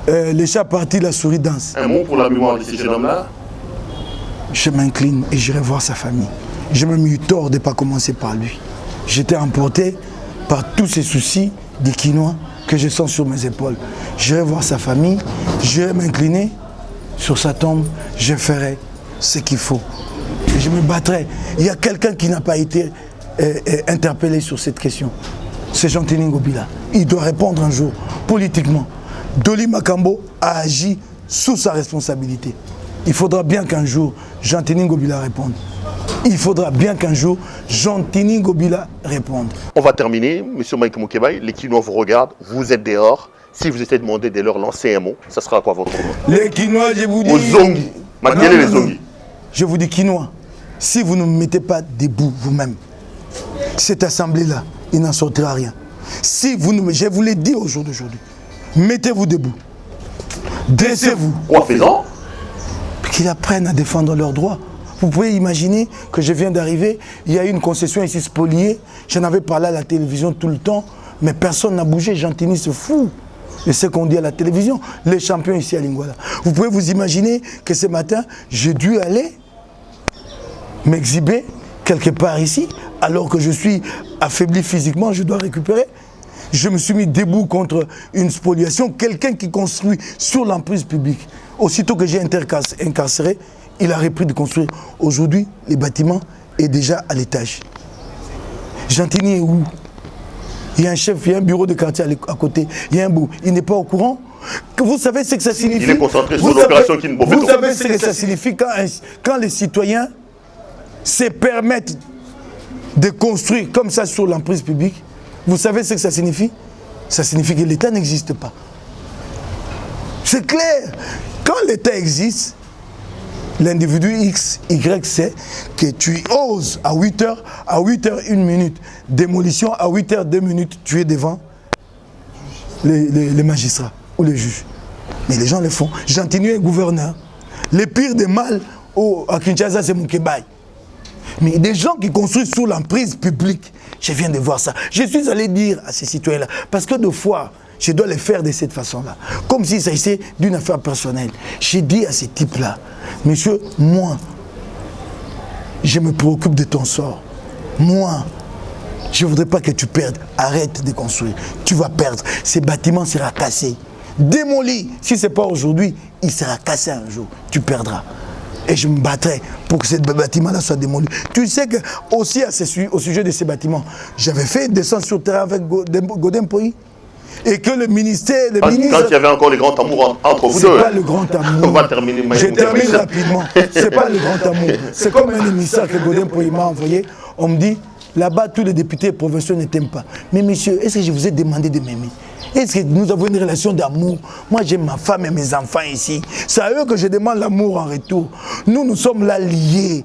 les chats partis, la souris danse. Un mot pour la mémoire de ces jeunes hommes-là? Je m'incline et j'irai voir sa famille. J'ai même eu tort de ne pas commencer par lui. J'étais emporté par tous ces soucis des Quinois que je sens sur mes épaules. J'irai voir sa famille, j'irai m'incliner sur sa tombe, je ferai ce qu'il faut. Et je me battrai. Il y a quelqu'un qui n'a pas été interpellé sur cette question. C'est Jean-Tini Ngobila. Il doit répondre un jour, politiquement. Doli Makambo a agi sous sa responsabilité. Il faudra bien qu'un jour, Jean-Tini Ngobila réponde. Il faudra bien qu'un jour, Jean-Tini Ngobila réponde. On va terminer. Monsieur Mike Moukébaye, les Quinois vous regardent, vous êtes dehors. Si vous étiez demandé de leur lancer un mot, ça sera quoi votre mot? Les Quinois, je vous dis... Aux Zongi. Quels les Zongi? Je vous dis Quinois, si vous ne mettez pas debout vous-même, cette assemblée-là, il n'en sortira rien. Si vous ne... Je vous l'ai dit au jour d'aujourd'hui, mettez-vous debout. Dressez-vous. Quoi faisant? Qu'ils apprennent à défendre leurs droits. Vous pouvez imaginer que je viens d'arriver, il y a une concession ici spoliée, j'en avais parlé à la télévision tout le temps, mais personne n'a bougé, Jean-Tini se fout de ce qu'on dit à la télévision, les champions ici à Lingwala. Vous pouvez vous imaginer que ce matin, j'ai dû aller m'exhiber quelque part ici, alors que je suis affaibli physiquement, je dois récupérer. Je me suis mis debout contre une spoliation, quelqu'un qui construit sur l'emprise publique. Aussitôt que j'ai incarcéré, il a repris de construire. Aujourd'hui, les bâtiments est déjà à l'étage. Jean-Tini est où? Il y a un chef, il y a un bureau de quartier à côté, il y a un bout. Il n'est pas au courant? Vous savez ce que ça signifie? Il est concentré sur l'opération Kinbobeto. Vous savez ce que ça signifie quand les citoyens se permettent de construire comme ça sur l'emprise publique? Vous savez ce que ça signifie? Ça signifie que l'État n'existe pas. C'est clair. Quand l'État existe, l'individu X, Y sait que tu oses à 8h, à 8h 1 minute, démolition, à 8h 2 minutes, tu es devant les magistrats ou les juges. Mais les gens le font. Jean-Tini est gouverneur. Le pire des mal à Kinshasa, c'est Moukébaye. Mais des gens qui construisent sous l'emprise publique, je viens de voir ça. Je suis allé dire à ces citoyens-là, parce que deux fois, je dois les faire de cette façon-là. Comme s'il s'agissait d'une affaire personnelle. J'ai dit à ces types-là, monsieur, moi, je me préoccupe de ton sort. Moi, je ne voudrais pas que tu perdes. Arrête de construire. Tu vas perdre. Ces bâtiments seront cassés. Démolis. Si ce n'est pas aujourd'hui, il sera cassé un jour. Tu perdras. Et je me battrai pour que ce bâtiment-là soit démoli. Tu sais que aussi au sujet de ces bâtiments, j'avais fait une descente sur terrain avec Godin Poyi. Et que le ministère... Quand il y avait encore les grands amours entre vous deux. C'est pas le grand amour. On va terminer. Je termine rapidement. C'est pas le grand amour. C'est comme un émissaire que Godin Poyi m'a envoyé. On me dit, là-bas, tous les députés provinciaux ne t'aiment pas. Mais monsieur, est-ce que je vous ai demandé de m'aimer? Est-ce que nous avons une relation d'amour? Moi, j'ai ma femme et mes enfants ici. C'est à eux que je demande l'amour en retour. Nous sommes là liés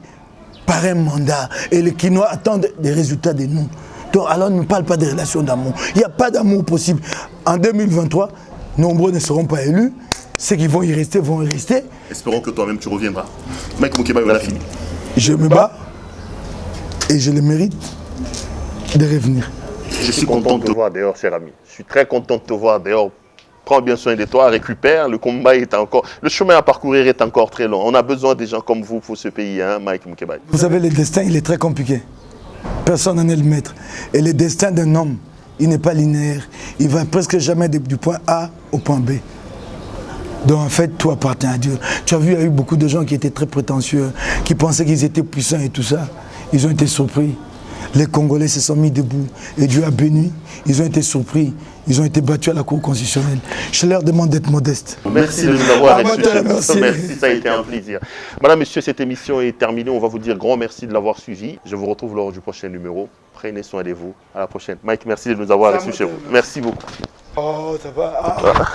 par un mandat. Et les Quinois attendent des résultats de nous. Donc, alors, ne parle pas de relations d'amour. Il n'y a pas d'amour possible. En 2023, nombreux ne seront pas élus. Ceux qui vont y rester, vont y rester. Espérons que toi-même, tu reviendras. Mike Moukeba, il a fini. Je me bats et je le mérite de revenir. Je suis content de te voir dehors, cher ami. Je suis très content de te voir dehors. Prends bien soin de toi, récupère. Le combat est encore... Le chemin à parcourir est encore très long. On a besoin des gens comme vous pour ce pays, hein, Mike Moukeba. Vous savez, le destin, il est très compliqué. Personne n'en est le maître. Et le destin d'un homme, il n'est pas linéaire. Il va presque jamais du point A au point B. Donc en fait, tout appartient à Dieu. Tu as vu, il y a eu beaucoup de gens qui étaient très prétentieux, qui pensaient qu'ils étaient puissants et tout ça. Ils ont été surpris. Les Congolais se sont mis debout et Dieu a béni. Ils ont été surpris. Ils ont été battus à la Cour constitutionnelle. Je leur demande d'être modestes. Merci de nous avoir reçus. Merci. Merci, ça a été un plaisir. Madame, Monsieur, cette émission est terminée. On va vous dire grand merci de l'avoir suivi. Je vous retrouve lors du prochain numéro. Prenez soin de vous. À la prochaine. Mike, merci de nous avoir reçus chez vous. Merci beaucoup. Oh, ça va.